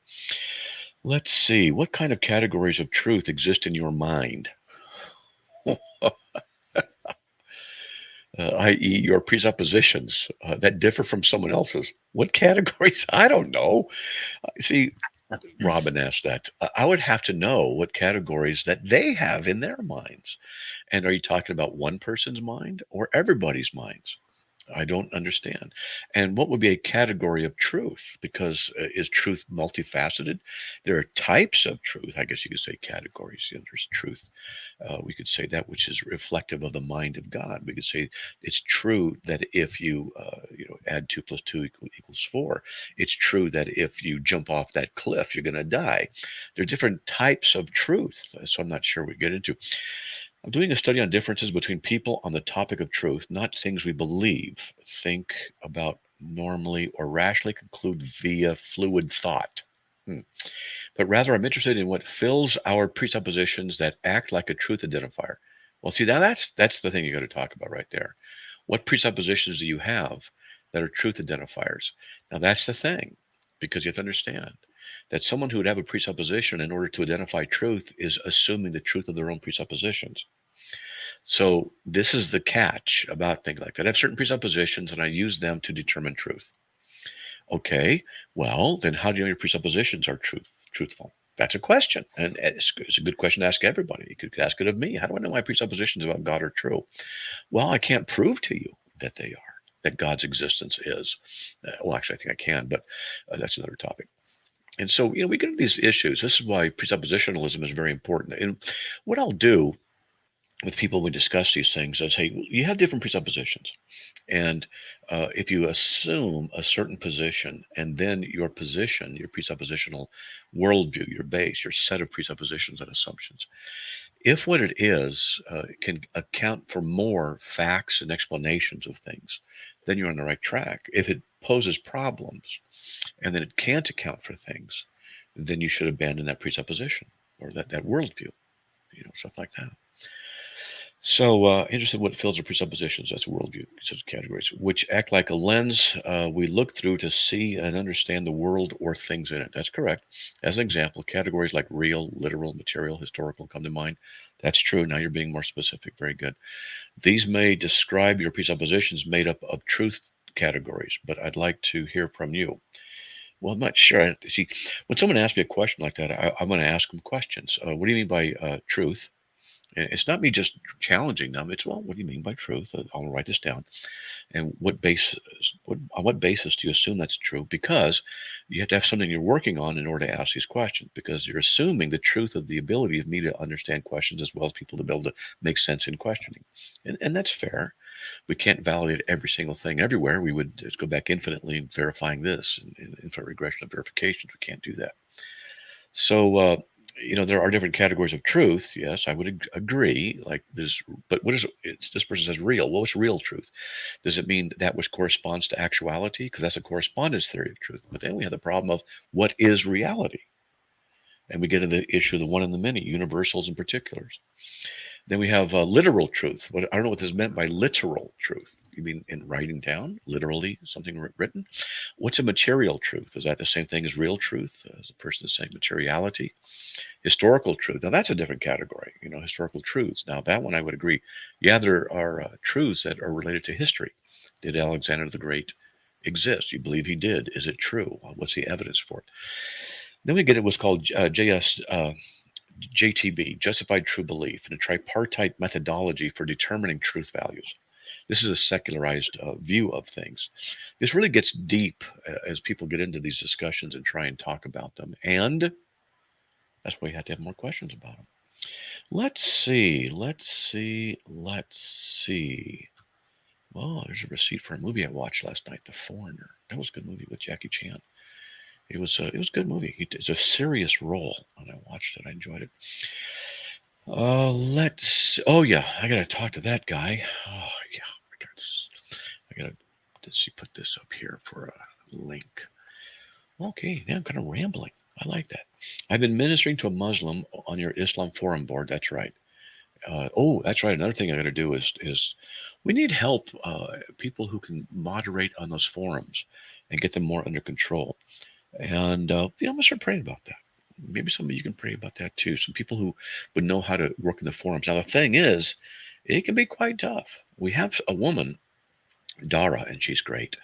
Let's see. What kind of categories of truth exist in your mind? I.e., your presuppositions that differ from someone else's. What categories? I don't know. See, Robin asked that. I would have to know what categories that they have in their minds. And are you talking about one person's mind or everybody's minds? I don't understand. And what would be a category of truth? Because is truth multifaceted? There are types of truth. I guess you could say categories. You know, there's truth. We could say that which is reflective of the mind of God. We could say it's true that if you, add 2 + 2 equals 4. It's true that if you jump off that cliff, you're going to die. There are different types of truth. So I'm not sure we get into. I'm doing a study on differences between people on the topic of truth, not things we believe, think about normally, or rationally conclude via fluid thought. But rather, I'm interested in what fills our presuppositions that act like a truth identifier. Well, see, now that's the thing you got to talk about right there. What presuppositions do you have that are truth identifiers? Now, that's the thing, because you have to understand that someone who would have a presupposition in order to identify truth is assuming the truth of their own presuppositions. So this is the catch about things like that. I have certain presuppositions and I use them to determine truth. Okay, well, then how do you know your presuppositions are truthful? That's a question. And it's a good question to ask everybody. You could ask it of me. How do I know my presuppositions about God are true? Well, I can't prove to you that they are, that God's existence is. Well, actually, I think I can, but that's another topic. And so, we get into these issues. This is why presuppositionalism is very important. And what I'll do with people when we discuss these things is, hey, you have different presuppositions. And if you assume a certain position and then your position, your presuppositional worldview, your base, your set of presuppositions and assumptions, if what it is can account for more facts and explanations of things, then you're on the right track. If it poses problems and then it can't account for things, then you should abandon that presupposition or that worldview, stuff like that. So interested in what fills our presuppositions. That's worldview, such categories, which act like a lens we look through to see and understand the world or things in it. That's correct. As an example, categories like real, literal, material, historical come to mind. That's true. Now you're being more specific. Very good. These may describe your presuppositions made up of truth categories, but I'd like to hear from you. Well, I'm not sure. See, when someone asks me a question like that, I'm going to ask them questions. What do you mean by truth? And it's not me just challenging them. It's, well, what do you mean by truth? I'll write this down. And on what basis do you assume that's true? Because you have to have something you're working on in order to ask these questions, because you're assuming the truth of the ability of me to understand questions as well as people to be able to make sense in questioning. And that's fair. We can't validate every single thing everywhere. We would just go back infinitely and verifying this and infinite regression of verifications. We can't do that. So, there are different categories of truth. Yes, I would agree. Like this, but this person says real. Well, what's real truth? Does it mean that which corresponds to actuality? Because that's a correspondence theory of truth. But then we have the problem of what is reality? And we get into the issue of the one and the many, universals and particulars. Then we have literal truth. I don't know what this meant by literal truth. You mean in writing down, literally something written? What's a material truth? Is that the same thing as real truth? As the person is saying materiality? Historical truth. Now that's a different category, historical truths. Now that one I would agree. Yeah, there are truths that are related to history. Did Alexander the Great exist? You believe he did. Is it true? What's the evidence for it? Then we get what's called JTB, justified true belief, and a tripartite methodology for determining truth values. This is a secularized view of things. This really gets deep as people get into these discussions and try and talk about them. And that's why you have to have more questions about them. Let's see. Well, there's a receipt for a movie I watched last night, The Foreigner. That was a good movie with Jackie Chan. It was a good movie. It's a serious role, and I watched it. I enjoyed it. Oh yeah, I gotta talk to that guy. Oh yeah, let's see, put this up here for a link. Okay, now I'm kind of rambling. I like that. I've been ministering to a Muslim on your Islam forum board. That's right. That's right. Another thing I got to do is we need help. People who can moderate on those forums and get them more under control. And I'm gonna start praying about that. Maybe some of you can pray about that too. Some people who would know how to work in the forums. Now the thing is, it can be quite tough. We have a woman, Dara, and she's great,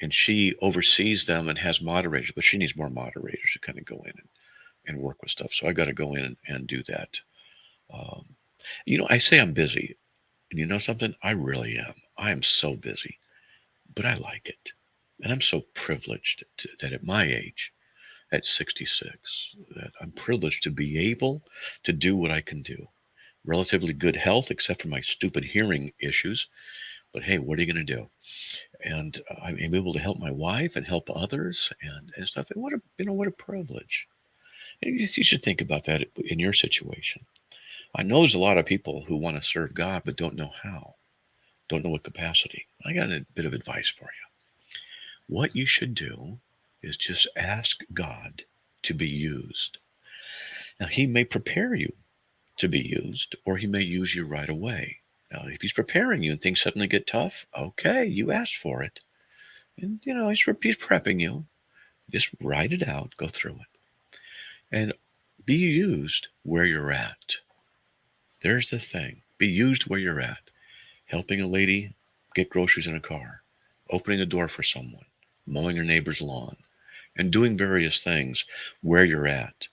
and she oversees them and has moderators, but she needs more moderators to kind of go in and work with stuff. So I got to go in and do that. I say I'm busy, and you know something? I really am. I am so busy. but I like it. And I'm so privileged that at my age, at 66, that I'm privileged to be able to do what I can do. Relatively good health, except for my stupid hearing issues. But hey, what are you going to do? And I'm able to help my wife and help others and stuff. And what a privilege. And you should think about that in your situation. I know there's a lot of people who want to serve God but don't know how, don't know what capacity. I got a bit of advice for you. What you should do is just ask God to be used. Now, He may prepare you to be used, or He may use you right away. Now, if He's preparing you and things suddenly get tough, okay, you asked for it. And, He's prepping you. Just write it out, go through it. And be used where you're at. There's the thing. Be used where you're at. Helping a lady get groceries in a car, opening a door for someone, mowing your neighbor's lawn, and doing various things where you're at.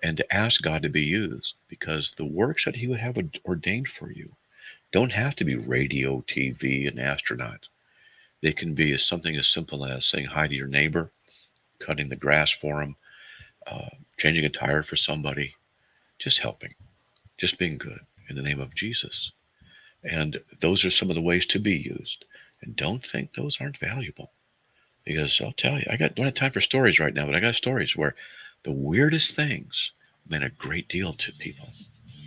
And to ask God to be used, because the works that He would have ordained for you don't have to be radio, TV, and astronauts. They can be something as simple as saying hi to your neighbor, cutting the grass for them, changing a tire for somebody, just helping, just being good in the name of Jesus. And those are some of the ways to be used. And don't think those aren't valuable. Because I'll tell you, don't have time for stories right now, but I got stories where the weirdest things meant a great deal to people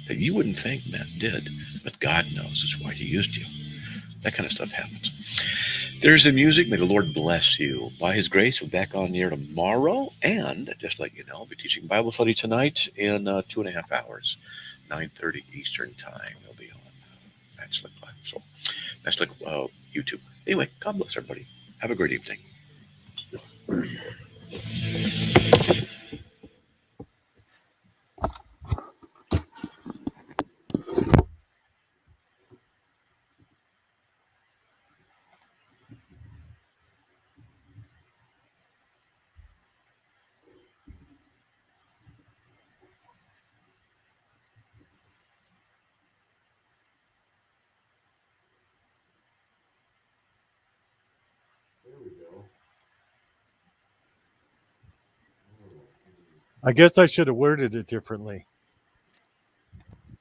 that you wouldn't think did, but God knows. That's why He used you. That kind of stuff happens. There's the music. May the Lord bless you. By His grace, we'll be back on the air tomorrow. And just to let you know, I'll be teaching Bible study tonight in 2.5 hours, 9:30 Eastern Time. We'll be on Matt Slick Live. So, Matt Slick YouTube. Anyway, God bless everybody. Have a great evening. I guess I should have worded it differently.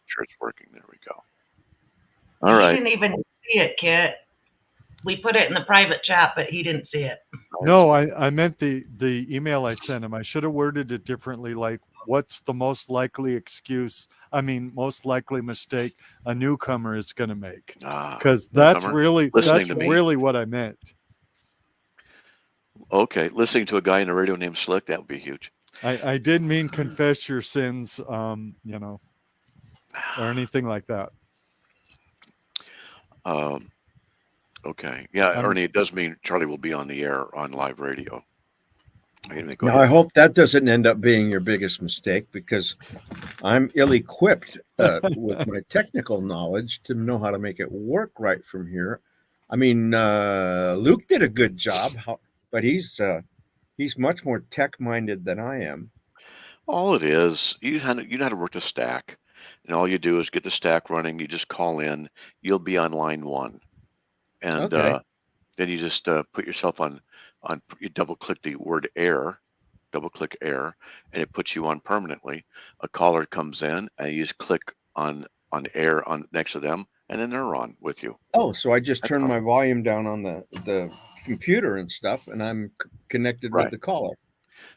Sure, it's working. There we go. All right. He didn't even see it, Kit. We put it in the private chat, but he didn't see it. No, I meant the email I sent him. I should have worded it differently. Like, what's the most likely most likely mistake a newcomer is going to make? Because that's really what I meant. Okay, listening to a guy on the radio named Slick, that would be huge. I didn't mean confess your sins, or anything like that. Okay. Yeah, Ernie, it does mean Charlie will be on the air on live radio. Now, I hope that doesn't end up being your biggest mistake, because I'm ill-equipped with my technical knowledge to know how to make it work right from here. I mean, Luke did a good job, but he's much more tech-minded than I am. All it is, you know how to work the stack, and all you do is get the stack running. You just call in. You'll be on line 1, and then you just put yourself on. You double-click the word air, double-click air, and it puts you on permanently. A caller comes in, and you just click on air on next to them, and then they're on with you. Oh, so I just turn my volume down on the computer and stuff, and I'm connected with the caller.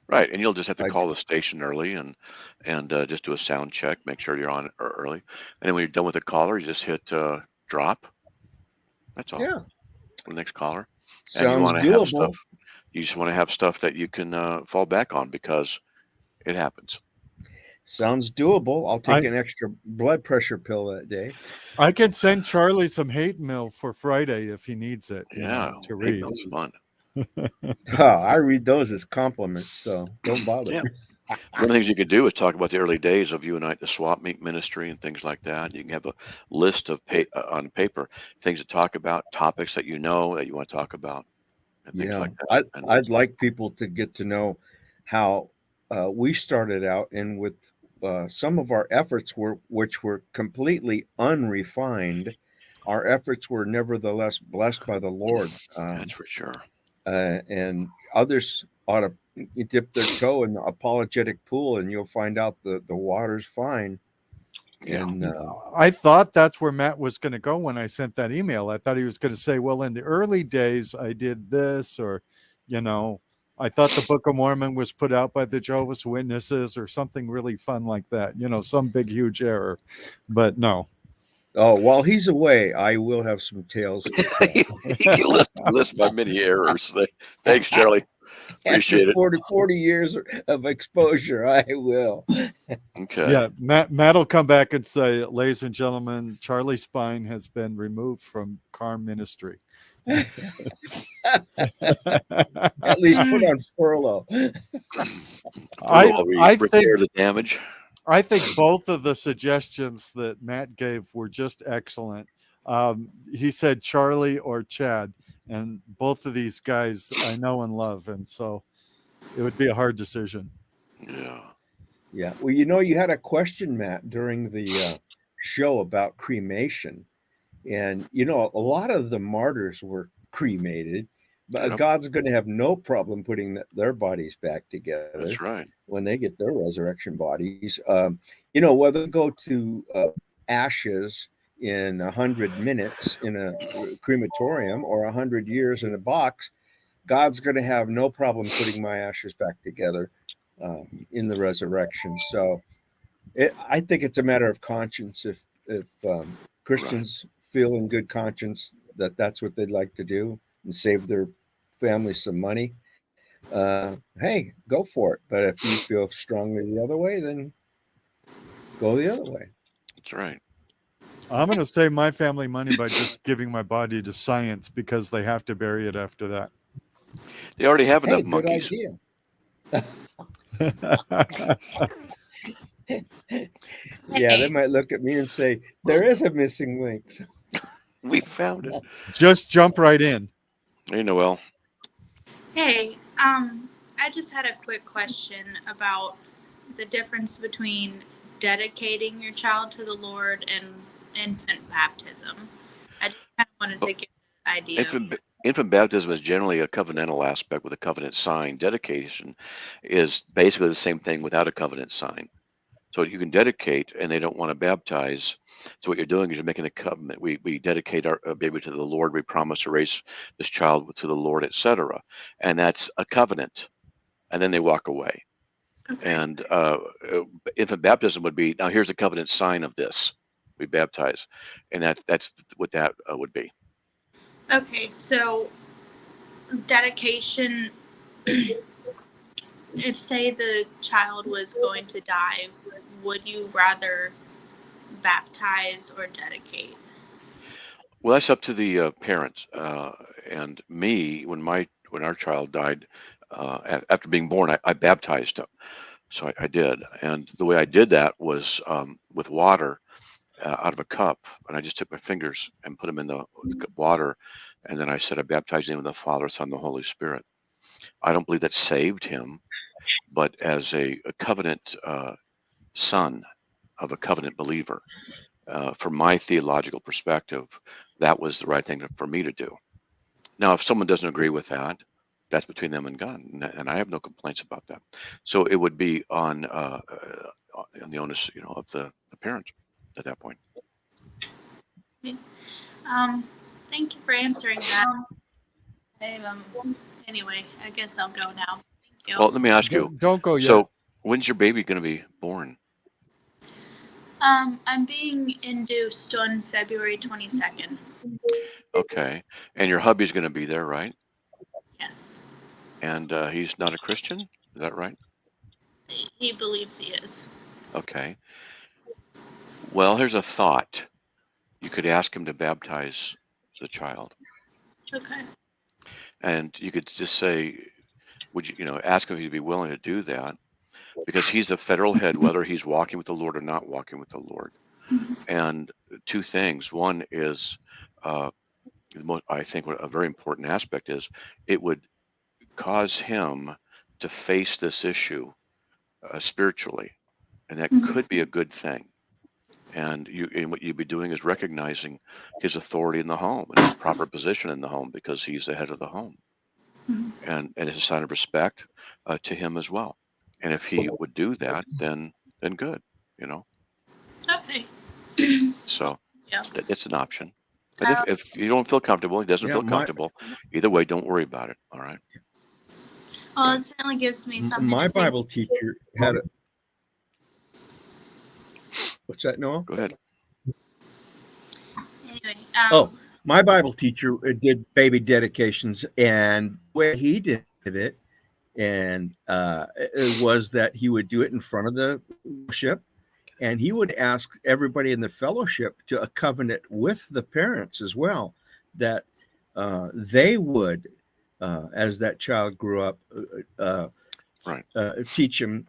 Right, and you'll just have to call the station early and just do a sound check, make sure you're on early, and then when you're done with the caller, you just hit drop. That's all. Yeah. The next caller. Sounds and you want to doable. have stuff. You just want to have stuff that you can fall back on, because it happens. Sounds doable. I'll take an extra blood pressure pill that day. I can send Charlie some hate mail for Friday if he needs it. To read. Hate mail's fun. I read those as compliments, so don't bother. Yeah. One of the things you could do is talk about the early days of you and I at the swap meet ministry and things like that. You can have a list of on paper, things to talk about, topics that you know that you want to talk about, and things like that. I'd like people to get to know how we started out, and with some of our efforts which were completely unrefined, our efforts were nevertheless blessed by the Lord. That's for sure. And others ought to dip their toe in the apologetic pool, and you'll find out the water's fine. Yeah. And I thought that's where Matt was going to go when I sent that email. I thought he was going to say, well, in the early days, I did this, or, you know, I thought the Book of Mormon was put out by the Jehovah's Witnesses or something really fun like that, you know, some big, huge error. But no. Oh, while he's away, I will have some tales to tell. You list my many errors. Thanks, Charlie. Appreciate After it. 40 years of exposure, I will. Okay. Yeah, Matt will come back and say, ladies and gentlemen, Charlie Spine has been removed from CARM ministry. At least put on furlough. I think the damage. I think both of the suggestions that Matt gave were just excellent. He said Charlie or Chad, and both of these guys I know and love, and so it would be a hard decision. Yeah. Yeah. Well, you know, you had a question, Matt, during the show about cremation. And, you know, a lot of the martyrs were cremated, but Yep. God's going to have no problem putting their bodies back together. That's right. When they get their resurrection bodies. You know, whether they go to ashes in 100 minutes in a crematorium or 100 years in a box, God's going to have no problem putting my ashes back together in the resurrection. So I think it's a matter of conscience. If Christians feel in good conscience that that's what they'd like to do and save their family some money, hey, go for it. But if you feel strongly the other way, then go the other way. That's right. I'm going to save my family money by just giving my body to science because they have to bury it after that. They already have enough Good monkeys. idea. Yeah, they might look at me and say, there is a missing link. We found it. Just jump right in. Hey, Noel. Hey, I just had a quick question about the difference between dedicating your child to the Lord and infant baptism. I just kind of wanted to get the idea. Infant baptism is generally a covenantal aspect with a covenant sign. Dedication is basically the same thing without a covenant sign. So you can dedicate, and they don't want to baptize. So what you're doing is you're making a covenant. We dedicate our baby to the Lord. We promise to raise this child to the Lord, etc. And that's a covenant. And then they walk away. Okay. And infant baptism would be, now here's a covenant sign of this. We baptize. And that's what that would be. Okay, so dedication, if say the child was going to die, would you rather baptize or dedicate? Well, that's up to the parents. And me, when our child died, after being born, I baptized him. So I did. And the way I did that was with water out of a cup. And I just took my fingers and put them in the water. And then I said, I baptized him in the Father, Son, and the Holy Spirit. I don't believe that saved him, but as a covenant son of a covenant believer, from my theological perspective, that was the right thing for me to do. Now, if someone doesn't agree with that, that's between them and God, and I have no complaints about that. So it would be on the onus, of the parent at that point. Okay. Thank you for answering that. Anyway, I guess I'll go now. Thank you. Well, let me ask you. Don't go yet. So, when's your baby going to be born? I'm being induced on February 22nd. Okay, and your hubby's going to be there, right? Yes. And he's not a Christian, is that right? He believes he is. Okay. Well, here's a thought. You could ask him to baptize the child. Okay. And you could just say, would you, ask him if he'd be willing to do that, because he's the federal head, whether he's walking with the Lord or not walking with the Lord. Mm-hmm. And two things. One is, I think a very important aspect is it would cause him to face this issue spiritually, and that could be a good thing. And what you'd be doing is recognizing his authority in the home and his proper position in the home, because he's the head of the home, and it's a sign of respect to him as well. And if he would do that, then good, Okay. So Yeah. it's an option. But if you don't feel comfortable, he doesn't feel comfortable, either way, don't worry about it. All right. Well, it certainly gives me something. My to think. Bible teacher had a. What's that, Noah? Go ahead. Anyway. My Bible teacher did baby dedications, and the way he did it, and it was that he would do it in front of the worship, and he would ask everybody in the fellowship to a covenant with the parents as well, that they would, as that child grew up, teach him,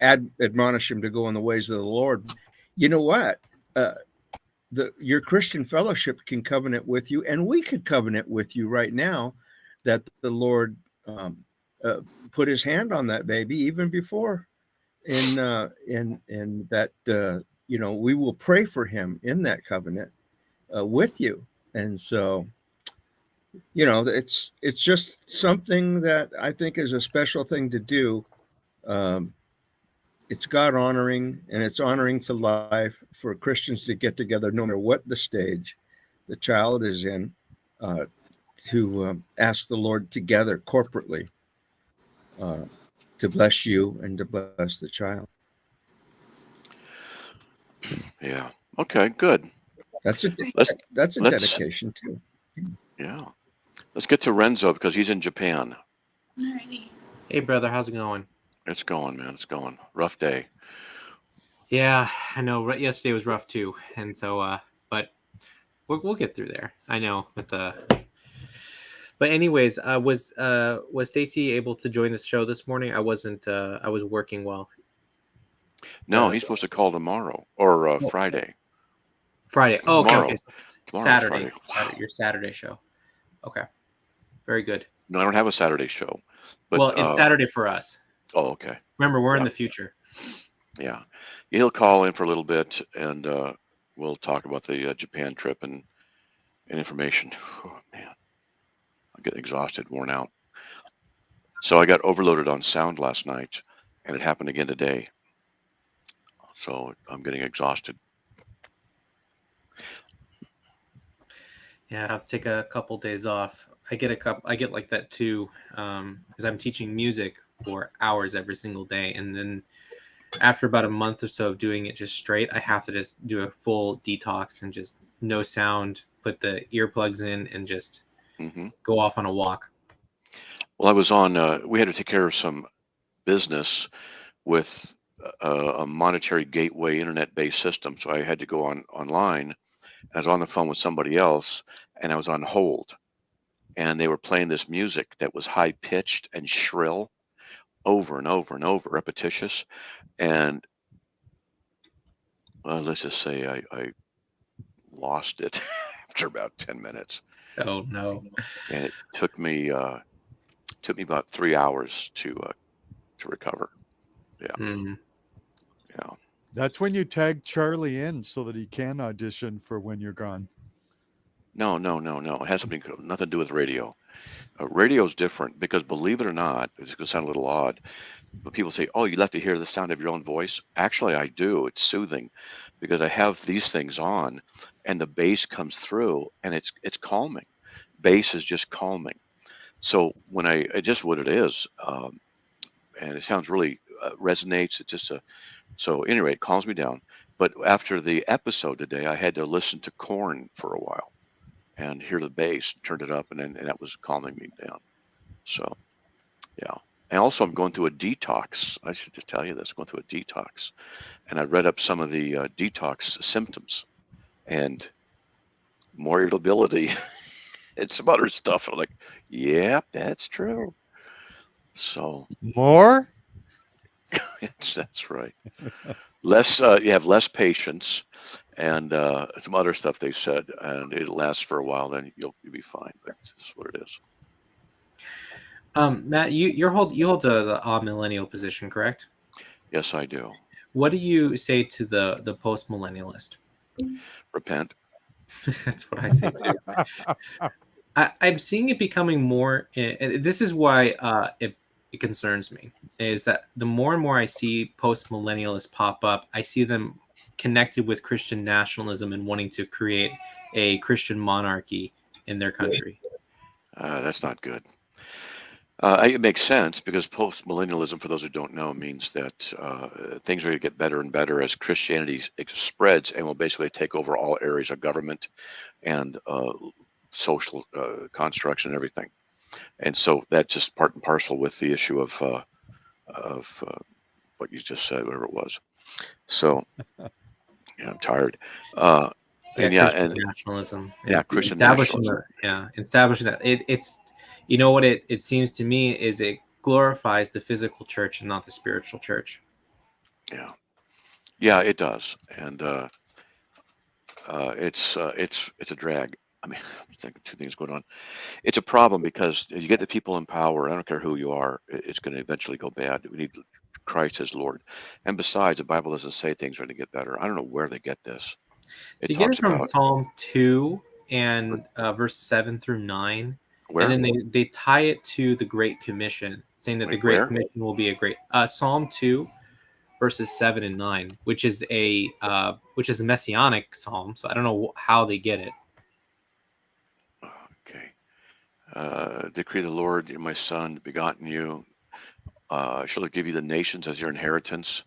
admonish him to go in the ways of the Lord. You know what? Your Christian fellowship can covenant with you, and we could covenant with you right now that the Lord put his hand on that baby even before, and that we will pray for him in that covenant with you. And so, it's just something that I think is a special thing to do. It's God honoring, and it's honoring to life for Christians to get together, no matter what the stage the child is in, to ask the Lord together corporately to bless you and to bless the child. Yeah. Okay. Good. That's a dedication too. Yeah. Let's get to Renzo, because he's in Japan. Alrighty. Hey, brother, how's it going? It's going, man. It's going. Rough day. Yeah, I know. Yesterday was rough too, and so, but we'll get through there. I know, but anyways, was Stacy able to join the show this morning? I wasn't. I was working well. No, he's supposed to call tomorrow or Friday. Friday. Oh, okay. Tomorrow, Saturday. Friday. Your Saturday show. Okay. Very good. No, I don't have a Saturday show. But, well, it's Saturday for us. Oh, okay. Remember, we're in the future. Yeah. He'll call in for a little bit, and we'll talk about the Japan trip and information. Oh, man. I'm getting exhausted, worn out. So I got overloaded on sound last night, and it happened again today. So I'm getting exhausted. Yeah, I have to take a couple days off. I get like that too, because I'm teaching music for hours every single day, and then after about a month or so of doing it just straight, I have to just do a full detox and just no sound, put the earplugs in, and just go off on a walk. Well, I was on. We had to take care of some business with a monetary gateway internet-based system, so I had to go online. I was on the phone with somebody else, and I was on hold, and they were playing this music that was high-pitched and shrill, over and over and over, repetitious, and let's just say I lost it after about 10 minutes. Oh no! And it took me about 3 hours to recover. Yeah. Yeah. That's when you tag Charlie in so that he can audition for when you're gone. No. It has nothing to do with radio. Radio's different, because believe it or not, it's going to sound a little odd, but people say, oh, you like to hear the sound of your own voice? Actually, I do. It's soothing, because I have these things on, and the bass comes through, and it's calming. Bass is just calming. So when it's just what it is, and it sounds really resonates. It's just so anyway, it calms me down. But after the episode today, I had to listen to CARM for a while and hear the bass, turned it up, and that was calming me down. So, yeah. And also, I'm going through a detox. I should just tell you this. I'm going through a detox. And I read up some of the detox symptoms, and more irritability and some other stuff. I'm like, yeah, that's true. So more? That's right. Less, you have less patience, and some other stuff they said, and it lasts for a while. Then you'll be fine. But that's what it is. Matt, you hold the millennial position, correct? Yes, I do. What do you say to the post millennialist? Repent. That's what I say too. I'm seeing it becoming more. And this is why it concerns me. Is that the more and more I see post millennialists pop up, I see them connected with Christian nationalism and wanting to create a Christian monarchy in their country. That's not good. It makes sense because post-millennialism, for those who don't know, means that things are going to get better and better as Christianity spreads and will basically take over all areas of government and social constructs and everything. And so that's just part and parcel with the issue of what you just said, whatever it was. So, yeah, I'm tired. Christian nationalism. Christian establishing nationalism. Establishing that it's, you know what it seems to me is it glorifies the physical church and not the spiritual church. Yeah, it does, and it's a drag. I mean, I'm thinking two things going on. It's a problem because you get the people in power. I don't care who you are. It's going to eventually go bad. We need Christ as Lord, and besides, the Bible doesn't say things are going to get better. I don't know where they get this. You get it from Psalm 2 and verse 7 through 9. Where? And then they tie it to the Great Commission, saying that the Great Commission will be a great Psalm 2, verses 7 and 9, which is a messianic psalm. So I don't know how they get it. Okay. Decree the Lord, you're my son, begotten you. Shall I give you the nations as your inheritance?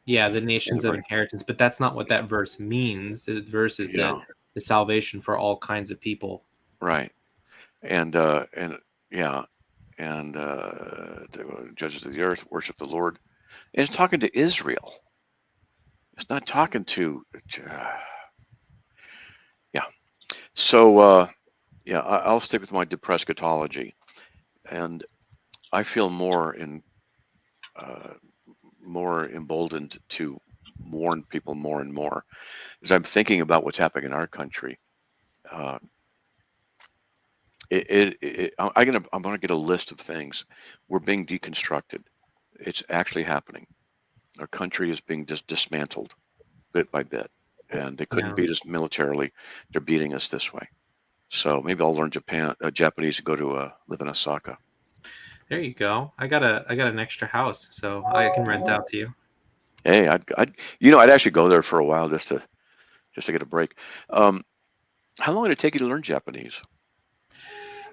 Yeah, the nations of inheritance, but that's not what that verse means. The verse is the salvation for all kinds of people. Right. And the judges of the earth worship the Lord. And it's talking to Israel. It's not talking to So I'll stick with my depressed eschatology, and I feel more emboldened to warn people more and more as I'm thinking about what's happening in our country. I'm gonna get a list of things. We're being deconstructed. It's actually happening. Our country is being dismantled bit by bit, and they couldn't beat us militarily. They're beating us this way. So maybe I'll learn Japanese and go to live in Osaka. There you go. I got an extra house, so I can rent out to you. Hey, I'd actually go there for a while just to get a break. How long did it take you to learn Japanese?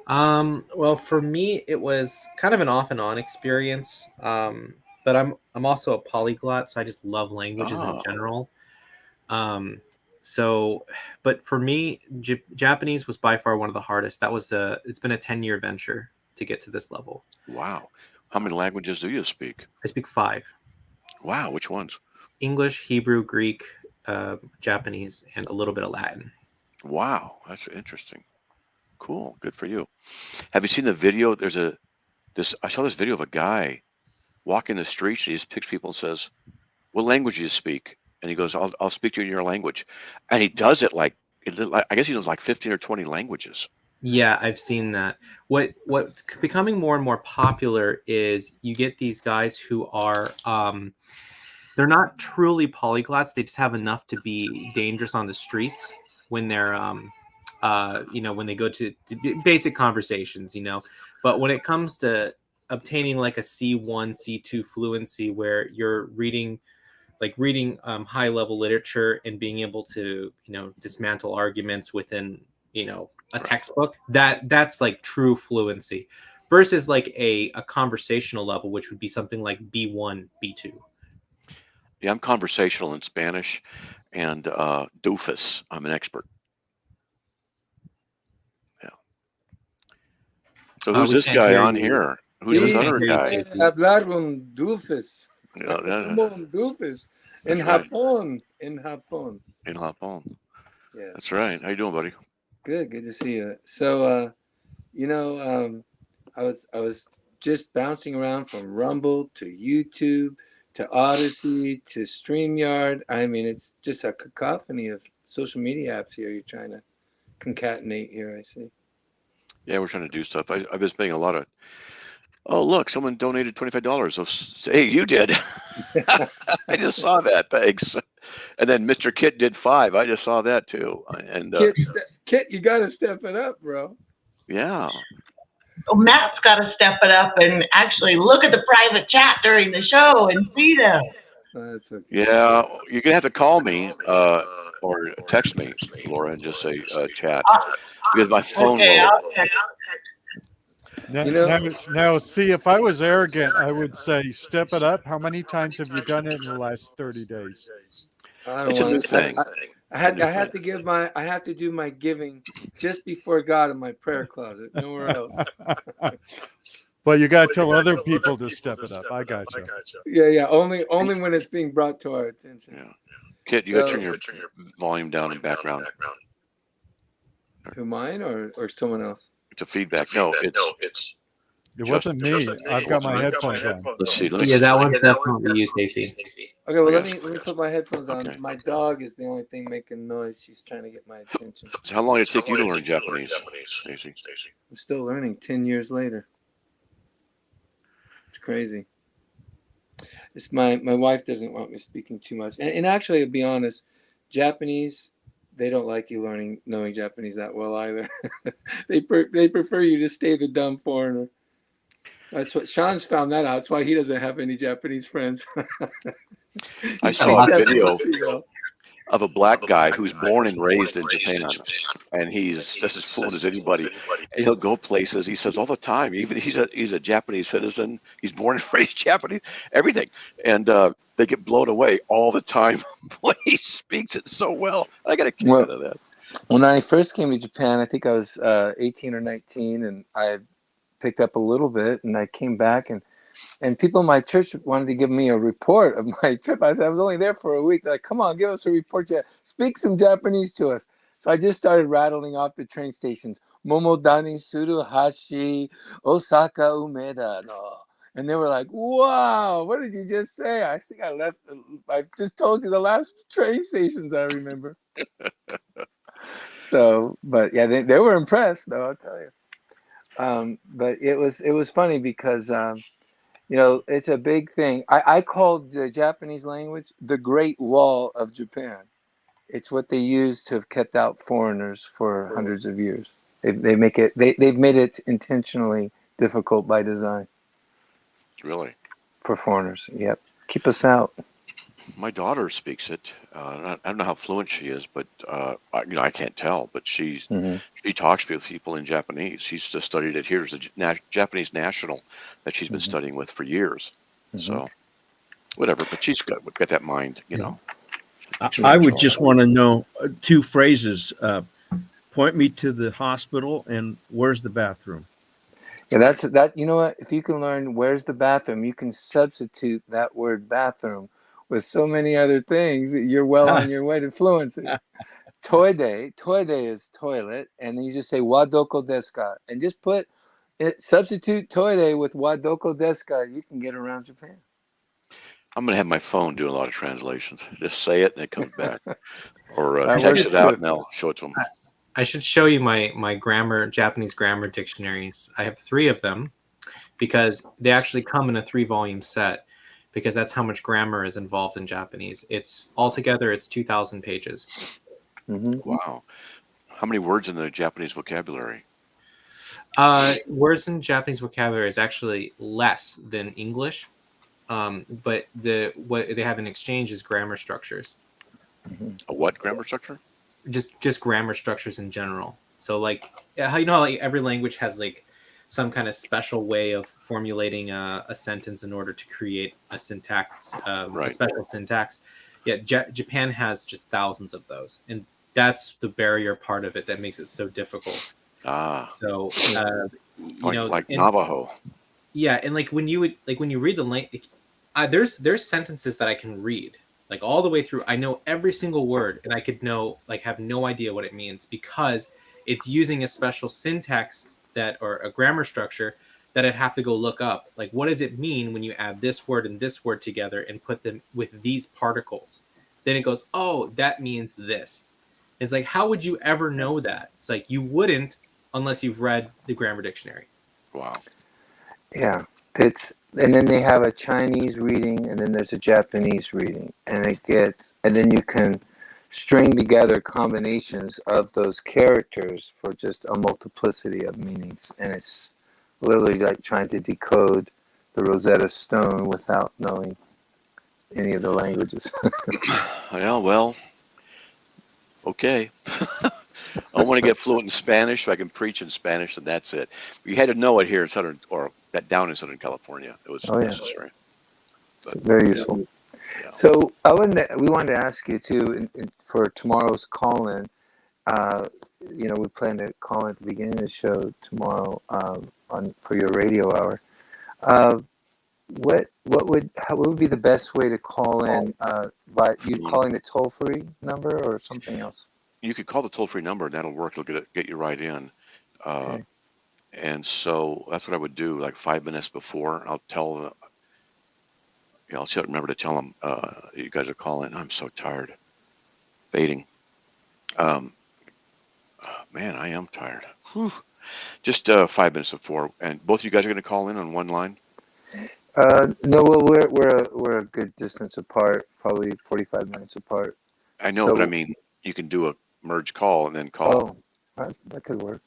Well, for me, it was kind of an off and on experience. But I'm also a polyglot, so I just love languages in general. But for me, Japanese was by far one of the hardest. It's been a 10-year venture to get to this level. Wow. How many languages do you speak? I speak 5. Wow. Which ones? English, Hebrew, Greek, Japanese, and a little bit of Latin. Wow. That's interesting. Cool. Good for you. Have you seen the video? I saw this video of a guy walking the streets. He just picks people and says, "What language do you speak?" And he goes, I'll speak to you in your language. And he does it I guess he knows like 15 or 20 languages. Yeah, I've seen that. What's becoming more and more popular is you get these guys who are, they're not truly polyglots. They just have enough to be dangerous on the streets when they're, when they go to basic conversations, But when it comes to obtaining like a C1, C2 fluency where you're reading high level literature and being able to dismantle arguments within a textbook, that's like true fluency versus like a conversational level, which would be something like B1, B2. Yeah, I'm conversational in Spanish, and doofus, I'm an expert. Yeah. So who's this guy on here? Who's this other guy? Hablar con doofus. Yeah, doofus. In Japón. In Japón. Yeah. That's right. How you doing, buddy? Good to see you. So I was just bouncing around from Rumble to YouTube to Odyssey to StreamYard. I mean, it's just a cacophony of social media apps here. You're trying to concatenate here, I see. Yeah, we're trying to do stuff. I've been spending a lot of Oh, look, someone donated $25. So, hey, you did. I just saw that. Thanks. And then Mr. Kit did $5. I just saw that too. And Kit, you got to step it up, bro. yeah. Oh, Matt's got to step it up and actually look at the private chat during the show and see them. That's okay. Yeah, you're gonna have to call me or text me, Laura, and just say chat because my phone Okay, will. I'll text. Now, see, if I was arrogant, I would say, step it up. How many times have you done it in the last 30 days? I don't It's a want new thing. I have to do my giving just before God in my prayer closet, nowhere else. But you got to tell other people to step it up. I got you. Yeah. Only when it's being brought to our attention. Yeah. Kit, you got to turn your volume down in background. Who, mine or someone else? It's a feedback. No, it's. It wasn't me. I've got my headphones on. Let's see. Yeah, that one's definitely you, Stacy. Okay, well let me put my headphones on. Okay. My dog is the only thing making noise. She's trying to get my attention. So how long did it take you to learn Japanese, Stacy? I'm still learning 10 years later. It's crazy. It's my wife doesn't want me speaking too much. And actually, to be honest, Japanese, they don't like you knowing Japanese that well either. They prefer you to stay the dumb foreigner. That's what Sean's found that out. That's why he doesn't have any Japanese friends. I saw a video of a black guy who's born and raised in Japan, and he's just as fluent as anybody. And he'll go places. He says all the time. Even he's a Japanese citizen. He's born and raised Japanese. Everything, and they get blown away all the time when he speaks it so well. I got a kick out of that. When I first came to Japan, I think I was 18 or 19, and I had picked up a little bit, and I came back, and people in my church wanted to give me a report of my trip. I said I was only there for a week. They're like, come on, give us a report. Speak some Japanese to us. So I just started rattling off the train stations. Momodani, Tsuruhashi, Osaka, Umeda. No. And they were like, wow, what did you just say? I think I just told you the last train stations I remember. So, but yeah, they were impressed, though, I'll tell you. But it was funny because, it's a big thing. I called the Japanese language the Great Wall of Japan. It's what they use to have kept out foreigners for hundreds of years. They've made it intentionally difficult by design. Really? For foreigners, yep. Keep us out. My daughter speaks it. I don't know how fluent she is, but I can't tell. But she talks with people in Japanese. She's just studied it here. There's a Japanese national that she's been studying with for years. So, whatever. But she's got that mind, I would just want to know two phrases. Point me to the hospital, and where's the bathroom? Yeah, that's that. You know what? If you can learn where's the bathroom, you can substitute that word bathroom with so many other things. You're well on your way to fluency. Toide is toilet, and then you just say wadoko desu ka, and just substitute toide with wadoko desu ka. You can get around Japan. I'm going to have my phone doing a lot of translations. Just say it and it comes back. Or text it out and I'll show it to them. I should show you my Japanese grammar dictionaries. I have 3 of them because they actually come in a 3-volume set because that's how much grammar is involved in Japanese. It's 2,000 pages. Wow. How many words in the Japanese vocabulary? Words in Japanese vocabulary is actually less than English. But what they have in exchange is grammar structures. A what grammar structure? Just grammar structures in general. So like how like every language has like some kind of special way of formulating a sentence in order to create a syntax, a special syntax. Yeah, Japan has just thousands of those, and that's the barrier part of it that makes it so difficult. So like Navajo. Yeah, and like when you read the language, there's sentences that I can read like all the way through. I know every single word, and I could have no idea what it means because it's using a special syntax or a grammar structure that I'd have to go look up. Like, what does it mean when you add this word and this word together and put them with these particles? Then it goes, oh, that means this. It's like, how would you ever know that? It's like you wouldn't unless you've read the grammar dictionary. Wow. Yeah, And then they have a Chinese reading, and then there's a Japanese reading, and then you can string together combinations of those characters for just a multiplicity of meanings, and it's literally like trying to decode the Rosetta Stone without knowing any of the languages. Yeah, well, okay. I want to get fluent in Spanish so I can preach in Spanish, and that's it. You had to know it here in down in Southern California. It was necessary. It's very useful. Yeah. So we wanted to ask you too, for tomorrow's call-in. We plan to call at the beginning of the show tomorrow for your radio hour. What would be the best way to call in? By you calling the toll-free number or something else? You could call the toll-free number, and that'll work. It'll get you right in. Okay. And so that's what I would do. Like 5 minutes before, I'll remember to tell them you guys are calling. I'm so tired. Fading. Man, I am tired. Whew. Just 5 minutes before, and both of you guys are going to call in on one line. No, well, we're a good distance apart, probably 45 minutes apart. I know, but I mean, you can do a merge call and then call. Oh, that could work.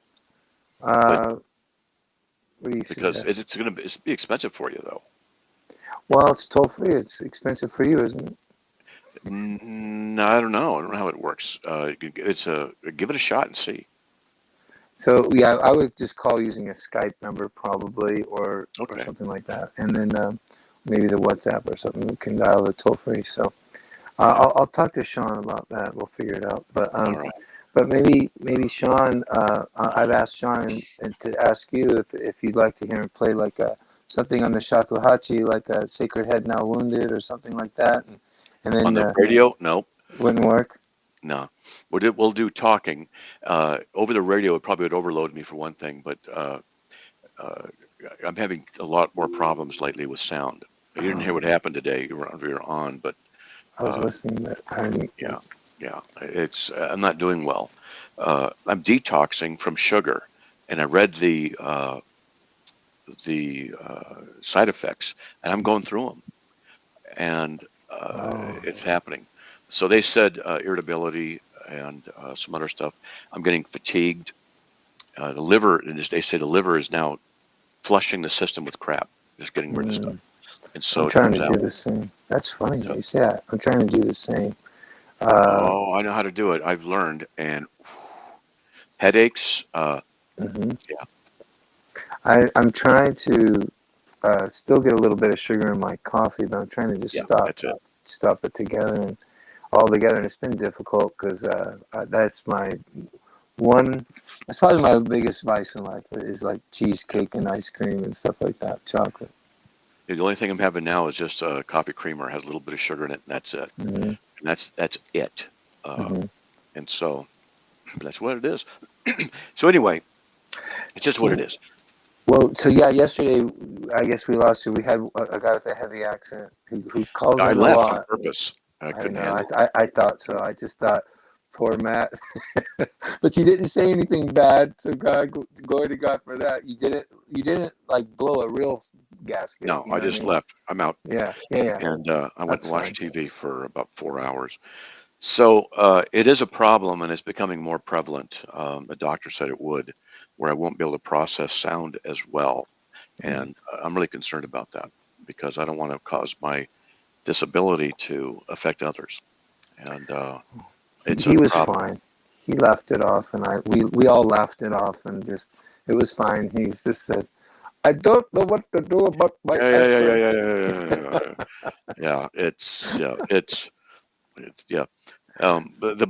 What do you because suggest? it's going to be expensive for you, though. Well, it's toll free. It's expensive for you, isn't it? No, I don't know. I don't know how it works. Give it a shot and see. So yeah, I would just call using a Skype number probably, or something like that, and then maybe the WhatsApp or something. We can dial the toll free. So I'll talk to Sean about that. We'll figure it out. But but maybe Sean, I've asked Sean and to ask you if you'd like to hear him play like something on the shakuhachi, like a Sacred Head Now Wounded or something like that, and then On the radio, no. Wouldn't work. No, we'll do talking over the radio. It probably would overload me for one thing, but I'm having a lot more problems lately with sound. You didn't hear what happened today. You were on, but I was listening, but I didn't. Yeah. It's I'm not doing well. I'm detoxing from sugar, and I read the side effects, and I'm going through them, and it's happening. So they said irritability and some other stuff. I'm getting fatigued. The liver, they say the liver is now flushing the system with crap, just getting rid of stuff. And so I'm trying to do the same. That's funny that you say that. I'm trying to do the same. I know how to do it. I've learned. And headaches. Yeah. I'm trying to still get a little bit of sugar in my coffee, but I'm trying to just stop it together and all together. And it's been difficult because that's probably my biggest vice in life is like cheesecake and ice cream and stuff like that, chocolate. The only thing I'm having now is just a coffee creamer. It has a little bit of sugar in it, and that's it. And that's it. And so that's what it is. So anyway, it's just what it is. Well, so yeah, yesterday I guess we lost you. We had a guy with a heavy accent who calls in a left lot. on purpose. I thought so. I just thought, poor Matt. But you didn't say anything bad, so glory to God for that. You didn't like blow a real gasket. No, I just left. I'm out. Yeah. And I went and watched TV for about 4 hours. So it is a problem, and it's becoming more prevalent. The doctor said it would, where I won't be able to process sound as well. And I'm really concerned about that because I don't want to cause my disability to affect others. And he was fine. He laughed it off, and we all laughed it off, and just it was fine. He just says, "I don't know what to do about my accent."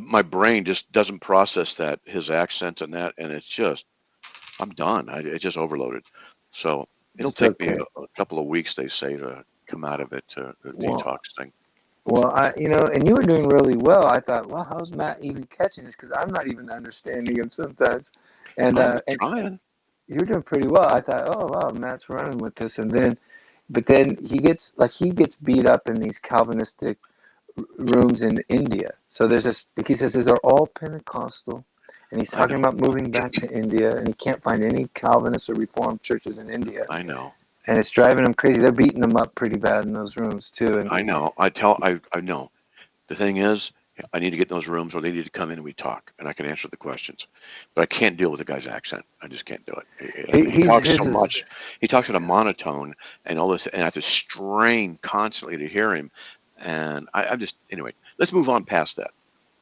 My brain just doesn't process that, his accent and that, and it's just, I'm done. It just overloaded. So it'll take me a couple of weeks, they say, to come out of it, the detox thing. Well, and you were doing really well. I thought, well, how's Matt even catching this? Because I'm not even understanding him sometimes. And I'm trying. You were doing pretty well. I thought, oh wow, Matt's running with this. But then he gets beat up in these Calvinistic rooms in India. So there's this. He says they're all Pentecostal, and he's talking about moving back to India, and he can't find any Calvinist or Reformed churches in India. I know. and it's driving them crazy. They're beating them up pretty bad in those rooms too. And I know. I know. The thing is, I need to get in those rooms, or they need to come in and we talk, and I can answer the questions. But I can't deal with the guy's accent. I just can't do it. He talks so much. He talks in a monotone and all this, and I have to strain constantly to hear him. And I'm just anyway. Let's move on past that.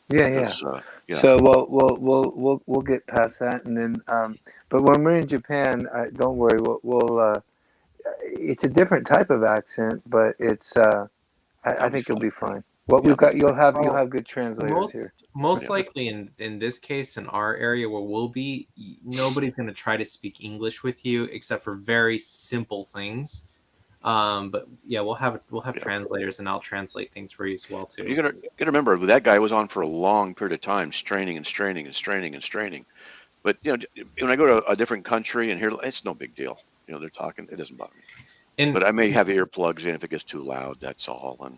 Yeah. Because, So we'll get past that, and then but when we're in Japan, don't worry. We'll it's a different type of accent, but it's I think you'll be fine. What we've got, you'll have good translators here. Most likely in this case, in our area where we'll be, nobody's going to try to speak English with you except for very simple things. But yeah, we'll have translators, and I'll translate things for you as well too. You gotta remember, that guy was on for a long period of time, straining. But when I go to a different country and hear, it's no big deal. They're talking. It doesn't bother me. But I may have earplugs in if it gets too loud. That's all. And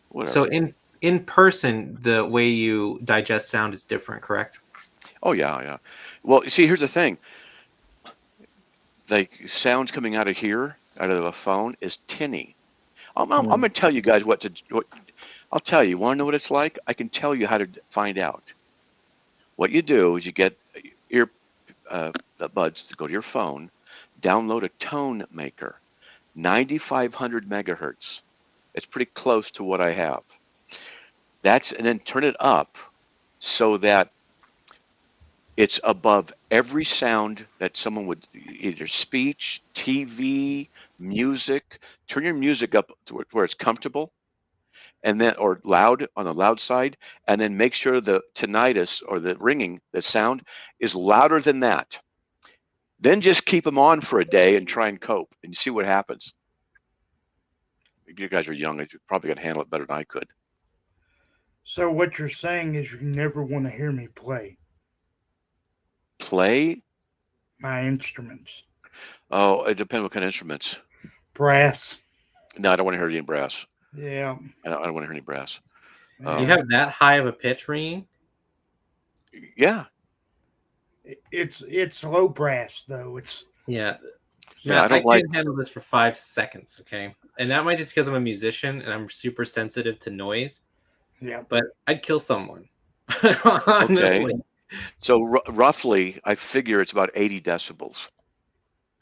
whatever. So in person, the way you digest sound is different, correct? Oh yeah. Well, you see, here's the thing. Like sounds coming out of here, out of a phone, is tinny. I'm going to tell you guys what I'll tell you. Want to know what it's like? I can tell you how to find out. What you do is you get ear buds to go to your phone, download a tone maker, 9,500 megahertz. It's pretty close to what I have. And then turn it up so that it's above every sound that someone would, either speech, TV, music. Turn your music up to where it's comfortable, and then, or loud on the loud side, and then make sure the tinnitus or the ringing, the sound is louder than that. Then just keep them on for a day and try and cope and see what happens. You guys are young. You probably could handle it better than I could. So what you're saying is you never want to hear me play my instruments. Oh, it depends what kind of instruments. Brass. No, I don't want to hear any brass. Yeah. I don't want to hear any brass. You have that high of a pitch ringing? Yeah. It's low brass though. Yeah. Yeah, I can't handle this for 5 seconds, okay? And that might just because I'm a musician and I'm super sensitive to noise. Yeah. But I'd kill someone. Okay. So roughly, I figure it's about 80 decibels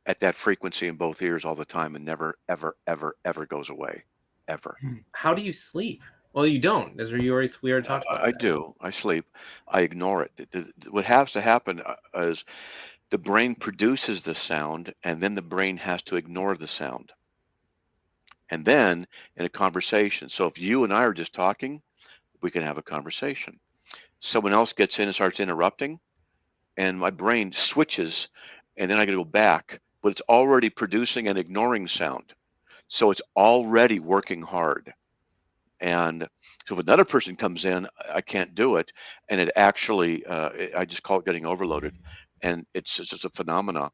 at that frequency in both ears all the time, and never, ever, ever, ever goes away, ever. How do you sleep? Well, you don't. As we already talked about. I do. I sleep. I ignore it. What has to happen is the brain produces the sound, and then the brain has to ignore the sound. And then in a conversation. So if you and I are just talking, we can have a conversation. Someone else gets in and starts interrupting, and my brain switches, and then I got to go back, but it's already producing and ignoring sound. So it's already working hard. And so if another person comes in, I can't do it. And it actually, I just call it getting overloaded. And it's just a phenomena.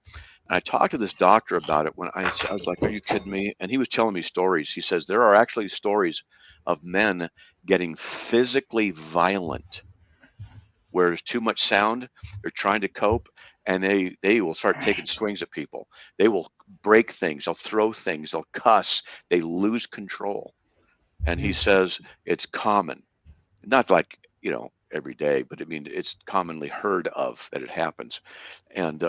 And I talked to this doctor about it when I was like, are you kidding me? And he was telling me stories. He says there are actually stories of men getting physically violent where there's too much sound. They're trying to cope, and they will start taking swings at people. They will break things. They'll throw things. They'll cuss. They lose control. And he says it's common, not like, every day, but I mean, it's commonly heard of that it happens. And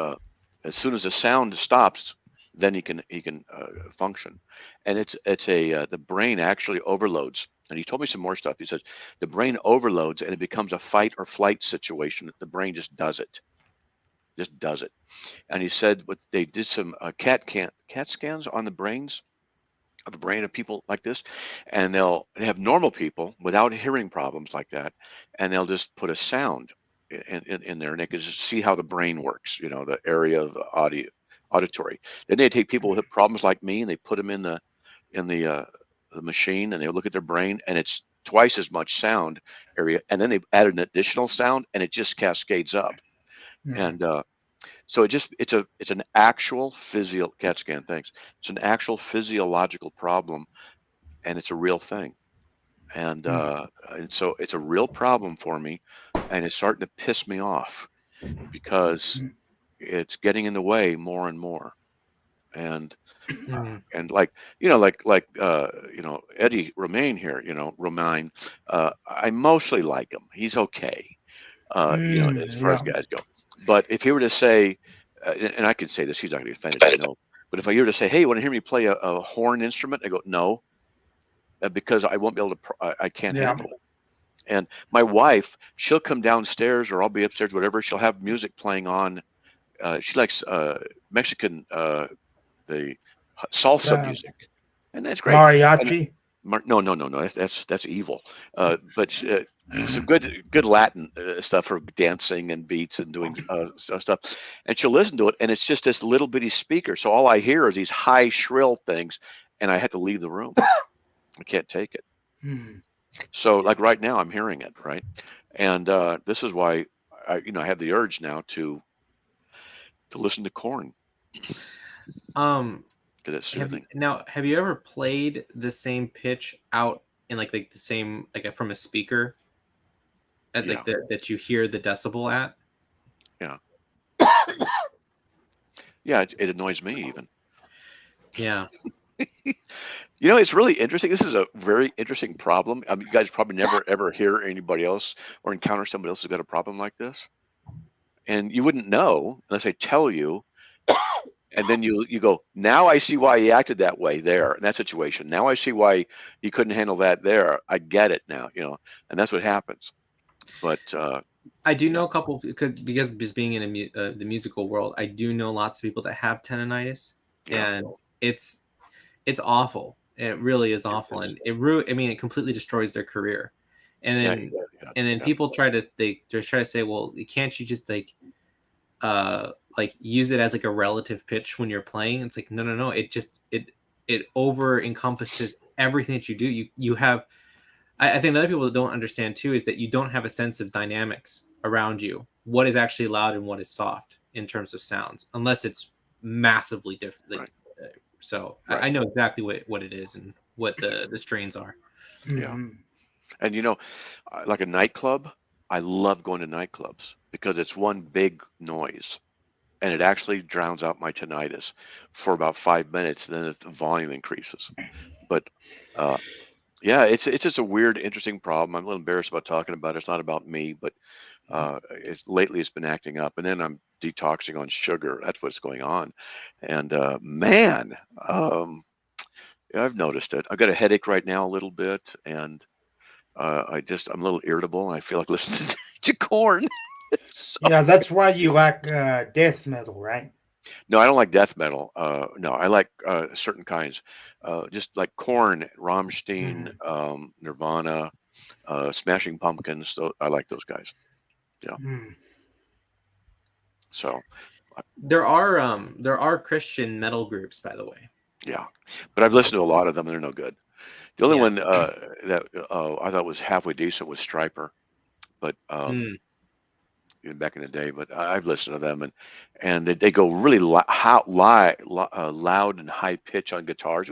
as soon as the sound stops, then he can function. And the brain actually overloads. And he told me some more stuff. He says the brain overloads and it becomes a fight or flight situation. The brain just does it. And he said they did some CAT scans on the brains of the brain of people like this, and they have normal people without hearing problems like that, and they'll just put a sound in there, and they can just see how the brain works, the area of auditory. Then they take people with problems like me, and they put them in the machine, and they look at their brain, and it's twice as much sound area, and then they add an additional sound, and it just cascades up. And so it's an actual CAT scan. Thanks. It's an actual physiological problem, and it's a real thing. And so it's a real problem for me, and it's starting to piss me off because it's getting in the way more and more. And And Eddie Romaine here, Romaine, I mostly like him. He's okay, as far as Yeah. guys go. But if he were to say, and I can say this, he's not going to be offended, I know. But if I were to say, hey, you want to hear me play a horn instrument? I go, no, because I won't be able to, I can't Yeah. handle it. And my wife, she'll come downstairs or I'll be upstairs, whatever. She'll have music playing on. She likes Mexican, the salsa music, and that's great. Mariachi. No. That's evil. But some good Latin stuff for dancing and beats and doing stuff. And she'll listen to it, and it's just this little bitty speaker. So all I hear are these high shrill things, and I have to leave the room. I can't take it. So like right now, I'm hearing it, right? And this is why I have the urge now to listen to Korn. Have you ever played the same pitch out in like the same from a speaker at that you hear the decibel at? Yeah. Yeah, it annoys me even. Yeah. It's really interesting. This is a very interesting problem. I mean, you guys probably never ever hear anybody else or encounter somebody else who's got a problem like this, and you wouldn't know unless I tell you. And then you go, now I see why he acted that way there in that situation. Now I see why he couldn't handle that there. I get it now, and that's what happens. But I do know a couple because just being in the musical world, I do know lots of people that have tendonitis, and it's awful. It really is awful, and it completely destroys their career. And then people try to say, well, can't you just use it as like a relative pitch when you're playing? It's like no. It over encompasses everything that you do. You have. I think other people don't understand too is that you don't have a sense of dynamics around you. What is actually loud and what is soft in terms of sounds, unless it's massively different. Right. So right. I know exactly what it is and what the strains are. Yeah. And like a nightclub, I love going to nightclubs because it's one big noise and it actually drowns out my tinnitus for about 5 minutes. Then the volume increases. But it's just a weird, interesting problem. I'm a little embarrassed about talking about it. It's not about me, but lately it's been acting up. And then I'm detoxing on sugar. That's what's going on. And I've noticed it. I've got a headache right now a little bit, and I'm a little irritable, and I feel like listening to Korn. Yeah, that's why you like death metal, right? No, I don't like death metal. No, I like certain kinds. Just like Korn, Rammstein, Nirvana, Smashing Pumpkins. I like those guys. Yeah. So there are Christian metal groups, by the way. Yeah, but I've listened to a lot of them, and they're no good. The only one that I thought was halfway decent was Stryper, but even back in the day. But I've listened to them, and they go really loud and high pitch on guitars.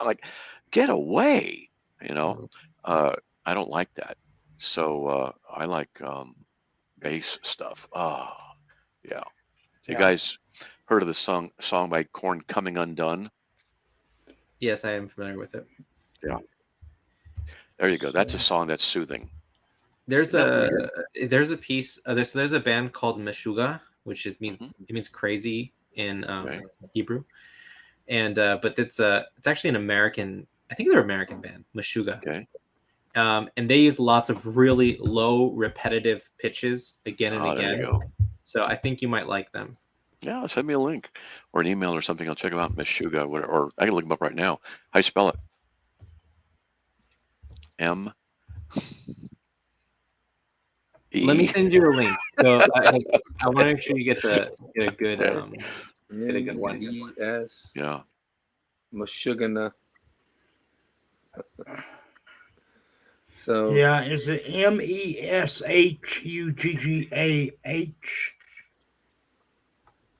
Like, get away, I don't like that. So I like bass stuff. Oh, yeah. You guys heard of the song by Korn, "Coming Undone"? Yes, I am familiar with it. Yeah. There you go. That's a song that's soothing. There's a piece. There's a band called Meshuggah, which means crazy in Hebrew, and but it's actually an American. I think they're an American band, Meshuggah. Okay. And they use lots of really low, repetitive pitches again and again. There you go. So I think you might like them. Yeah, send me a link or an email or something. I'll check them out. Meshuggah, or I can look them up right now. How do you spell it? M. Let me send you a link. So I want to make sure you get a good one. M-E-S. Yeah. Meshuggah. So yeah, is it MESHUGGAH?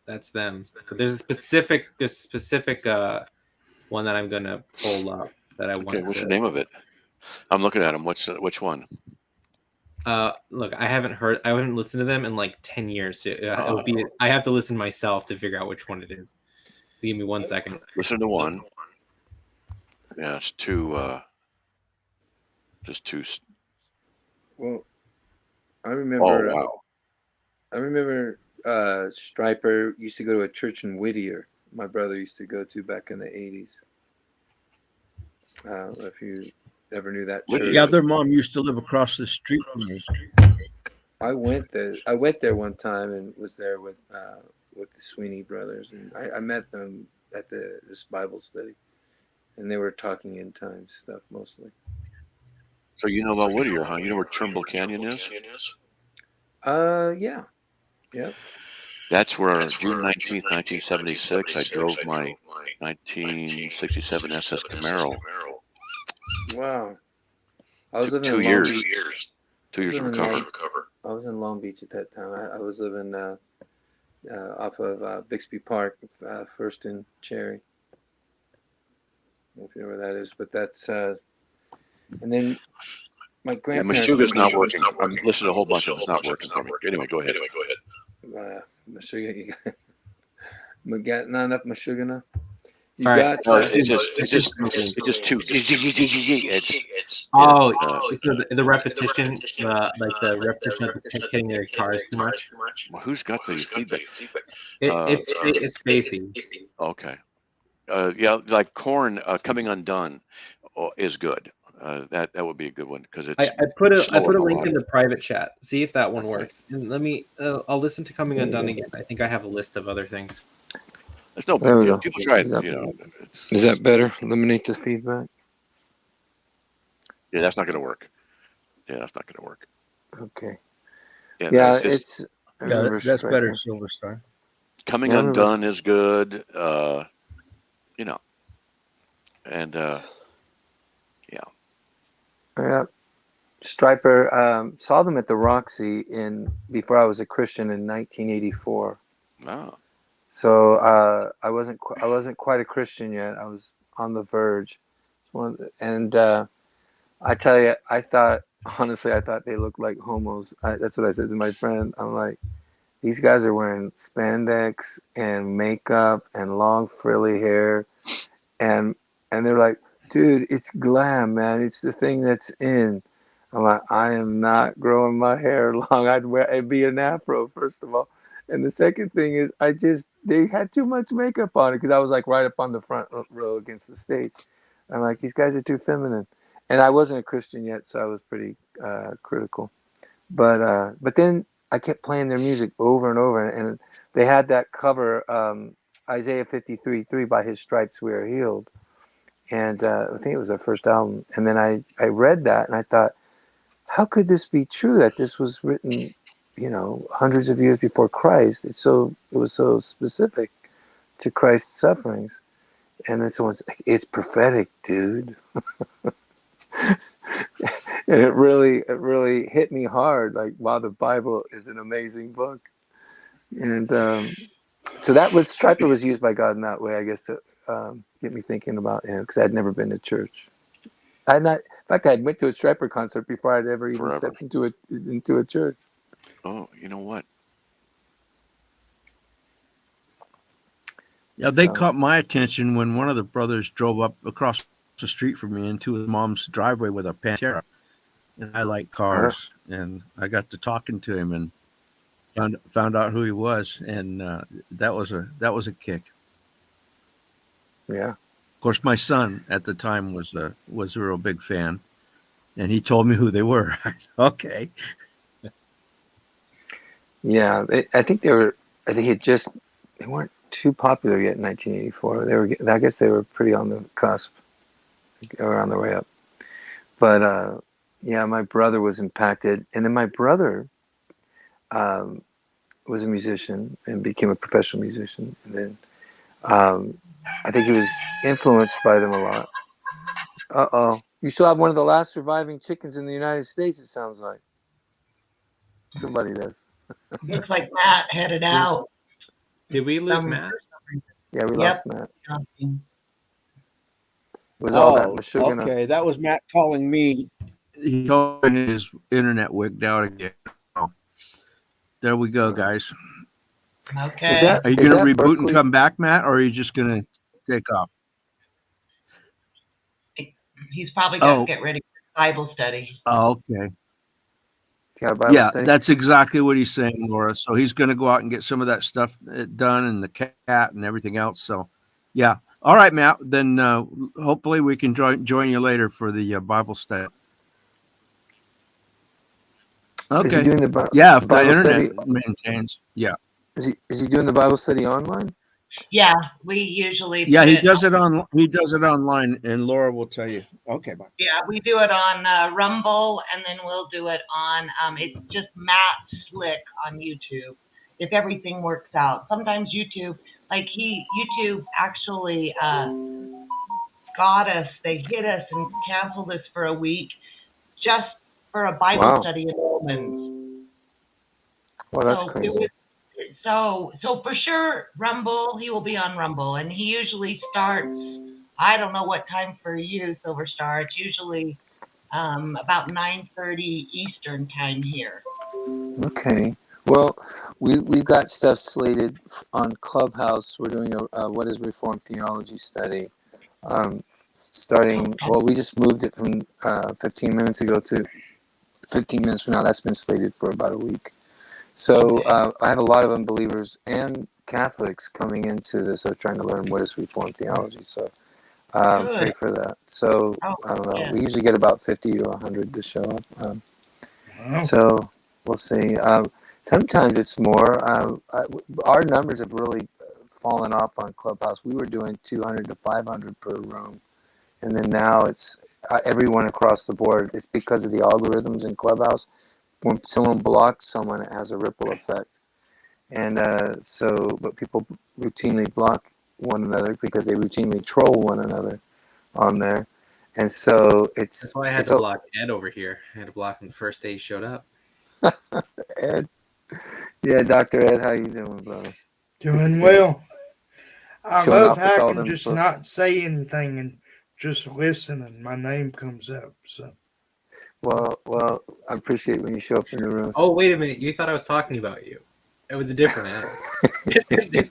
That's them. But there's a specific one that I'm gonna pull up that I want. What's the name of it? I'm looking at them. Which one? Look, I haven't listened to them in like 10 years. I have to listen myself to figure out which one it is. Give me 1 second. Listen to one. Yeah, it's two. Just two. Well, I Oh remember. wow. I remember Stryper used to go to a church in Whittier. My brother used to go to back in the 80s. If you ever knew that church. Yeah, their mom used to live across the street from me. I went there one time and was there with the Sweeney brothers, and I met them at this Bible study, and they were talking end times stuff mostly. So you know about Whittier, huh? You know where Trimble Canyon is? Yeah. Yep. That's where June 19th, 1976, I drove my 1967 SS Camaro. Wow. I was Took living 2 in Long years. Beach. 2 years to recover. I was in Long Beach at that time. I was living off of Bixby Park, First and Cherry. I don't know if you know where that is, but that's and then my Yeah, grandparents. Meshuggah's not working. I'm listening to a whole bunch of them. It's not working for me. Anyway, go ahead. Meshuggah, you got not enough Meshuggah now. You All right. got. It's just too. It's Oh, so the repetition, like the repetition of the hitting the guitars too much. Well, who's got the feedback? It's Stacy. Okay. Yeah, like Corn Coming Undone is good. That would be a good one because it's. I put a slower link melodic. in the private chat. See if that one works. And let me. I'll listen to Coming Undone again. I think I have a list of other things. It's no There big we deal. go. People try it. You know. Is that better? Eliminate the feedback. Yeah, that's not going to work. Yeah, that's not going to work. Okay. Yeah, Yeah, no, it's. Yeah, that's better, Silver Star. Coming Yeah, Undone is good. You know, and yeah. Yeah. Stryper saw them at the Roxy before I was a Christian in 1984. Wow. So I wasn't quite a Christian yet. I was on the verge, and I tell you, I thought they looked like homos. That's what I said to my friend. I'm like, these guys are wearing spandex and makeup and long frilly hair, and they're like, dude, it's glam, man. It's the thing that's in. I'm like, I am not growing my hair long. It'd be an afro, first of all. And the second thing is, they had too much makeup on it because I was like right up on the front row against the stage. I'm like, these guys are too feminine. And I wasn't a Christian yet, so I was pretty critical. But then I kept playing their music over and over. And they had that cover, Isaiah 53:3, by His Stripes We Are Healed. And I think it was their first album. And then I read that and I thought, how could this be true that this was written, hundreds of years before Christ? It was so specific to Christ's sufferings. And then someone's like, it's prophetic, dude. And it really hit me hard. Like, wow, the Bible is an amazing book. And so Stryper was used by God in that way, I guess, to get me thinking about him, because I'd never been to church. In fact, I had went to a Stryper concert before I'd ever even stepped into a church. Oh, you know what? Yeah, they caught my attention when one of the brothers drove up across the street from me into his mom's driveway with a Pantera. And I like cars, and I got to talking to him and found out who he was, and that was a kick. Yeah. Of course, my son at the time was a real big fan, and he told me who they were. Okay. Yeah, I think they weren't too popular yet in 1984. I guess they were pretty on the cusp, or on the way up. But yeah, my brother was impacted, and then my brother was a musician and became a professional musician, and then I think he was influenced by them a lot. Uh-oh. You still have one of the last surviving chickens in the United States, it sounds like. Somebody does. Looks like Matt headed out. Did we lose Matt? Yeah, we lost Matt. It was Oh, all that Meshuggah. okay. That was Matt calling me. He told me his internet wigged out again. Oh, there we go, guys. Okay. Are you going to reboot and come back, Matt, or are you just going to take off? He's probably got Oh. to get ready for Bible study. Oh, okay. Got a Bible study? That's exactly what he's saying, Laura. So he's going to go out and get some of that stuff done, and the cat and everything else. So, yeah. All right, Matt. Then hopefully we can join you later for the Bible study. Okay. Is he doing the if the Bible internet study? maintains. Yeah. Is he doing the Bible study online? Yeah, we usually. Yeah, put he does it on. He does it online, and Laura will tell you. Okay, bye. Yeah, we do it on Rumble, and then we'll do it on. It's just Matt Slick on YouTube. If everything works out, sometimes YouTube, YouTube actually got us. They hit us and canceled us for a week, just for a Bible study in Romans. Well, that's crazy. So for sure, Rumble, he will be on Rumble, and he usually starts, I don't know what time for you, Silver Star. It's usually about 9:30 Eastern time here. Okay. Well, we've got stuff slated on Clubhouse. We're doing a What is Reformed Theology study. We just moved it from 15 minutes ago to 15 minutes from now. That's been slated for about a week. So I have a lot of unbelievers and Catholics coming into this. They're trying to learn what is Reformed theology. So pray for that. So I don't know. We usually get about 50 to 100 to show up. So we'll see. Sometimes it's more. Our numbers have really fallen off on Clubhouse. We were doing 200 to 500 per room. And then now it's everyone across the board. It's because of the algorithms in Clubhouse. When someone blocks someone, it has a ripple effect. And but people routinely block one another because they routinely troll one another on there. And so That's why I had to block Ed over here. I had to block him the first day he showed up. Ed. Yeah, Dr. Ed, how you doing, brother? Doing well. I Showing love off with how I all can them just books. not say anything and just listen, and my name comes up. So. Well, I appreciate when you show up in the room. Oh, wait a minute. You thought I was talking about you. It was a different Ed.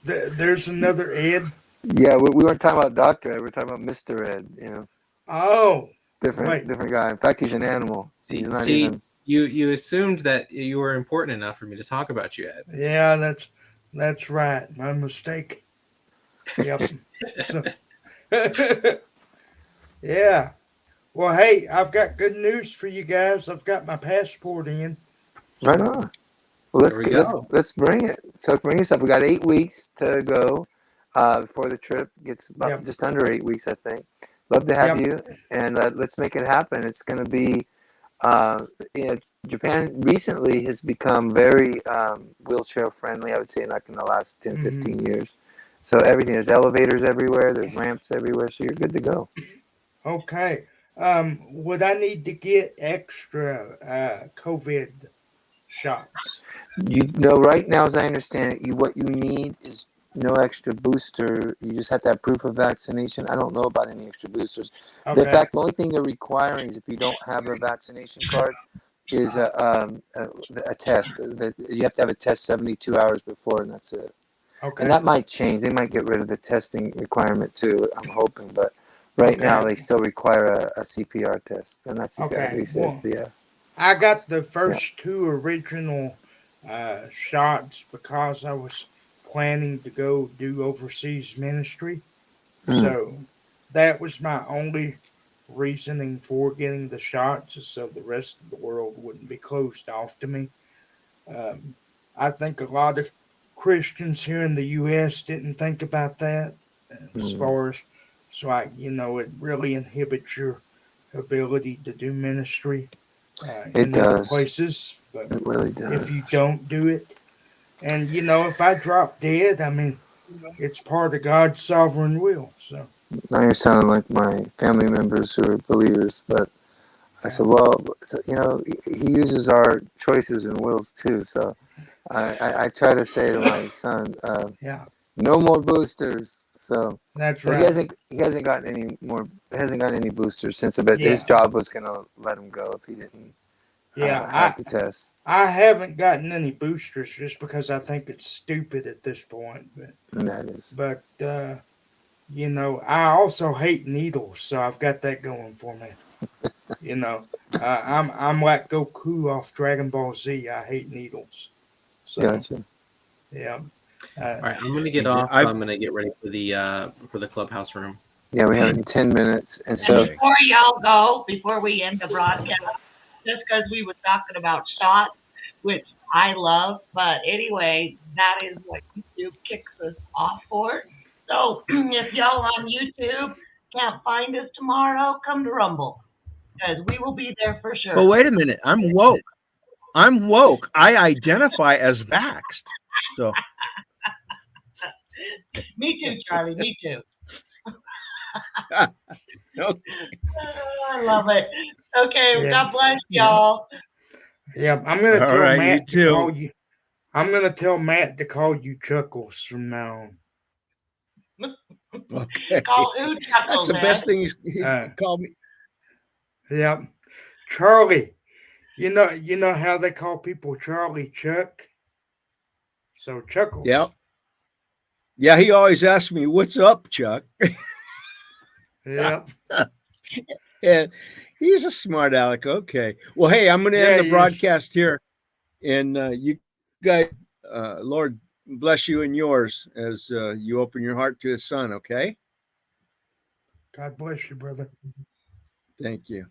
There's another Ed. Yeah, we weren't talking about Dr. Ed. We're talking about Mr. Ed, you know. Oh. Different guy. In fact, he's an animal. He's not even... You assumed that you were important enough for me to talk about you, Ed. Yeah, that's right. My mistake. Yep. Yeah. Well, hey, I've got good news for you guys. I've got my passport in. Right on. Well, let's bring it. So bring us up. We got 8 weeks to go before the trip gets about just under 8 weeks, I think. Love to have you, and let's make it happen. It's going to be, Japan recently has become very wheelchair friendly, I would say, like in the last 10, 15 years. So there's elevators everywhere, there's ramps everywhere, so you're good to go. Okay. Would I need to get extra COVID shots? Right now, as I understand it, what you need is no extra booster. You just have to have proof of vaccination. I don't know about any extra boosters. Okay. In fact, the only thing they're requiring is if you don't have a vaccination card is a test. That you have to have a test 72 hours before, and that's it. Okay. And that might change. They might get rid of the testing requirement too, I'm hoping. But right now, they still require a CPR test, and that's Okay. yeah. I got the first two original shots because I was planning to go do overseas ministry. So that was my only reasoning for getting the shots, so the rest of the world wouldn't be closed off to me. I think a lot of Christians here in the U.S. didn't think about that as far as, it really inhibits your ability to do ministry in other places. But it really does. If you don't do it, and if I drop dead, it's part of God's sovereign will. So now you're sounding like my family members who are believers, but I said, he uses our choices and wills too. So I try to say to my son, no more boosters. So that's right. He hasn't gotten any boosters since his job was going to let him go if he didn't Yeah, have to test. I haven't gotten any boosters just because I think it's stupid at this point. That is. But you know, I also hate needles, so I've got that going for me. You know, I'm like Goku off Dragon Ball Z. I hate needles. So Gotcha. yeah. All right, I'm gonna get Okay, off. I'm gonna get ready for the clubhouse room. Yeah, we have it in 10 minutes. And And so, before y'all go, before we end the broadcast, just because we were talking about shots, which I love, but anyway, that is what YouTube kicks us off for. So if y'all on YouTube can't find us tomorrow, come to Rumble, because we will be there for sure. But wait a minute, I'm woke. I identify as vaxxed. So Me too, Charlie. Me too. okay. I love it. Okay, Yeah. God bless y'all. Yeah, I'm gonna All tell right, you Matt to too. call you. I'm gonna tell Matt to call you Chuckles from now on. Okay. Call who That's Chuckles, the best Ed? thing he called me. Yeah, Charlie. You know how they call people Charlie Chuck. So Chuckles. Yeah. Yeah, he always asks me, "What's up, Chuck?" Yeah. And he's a smart aleck. Okay. Well, hey, I'm going to Yeah, end the he is. broadcast here, and you guys, Lord bless you and yours as you open your heart to His Son. Okay. God bless you, brother. Thank you.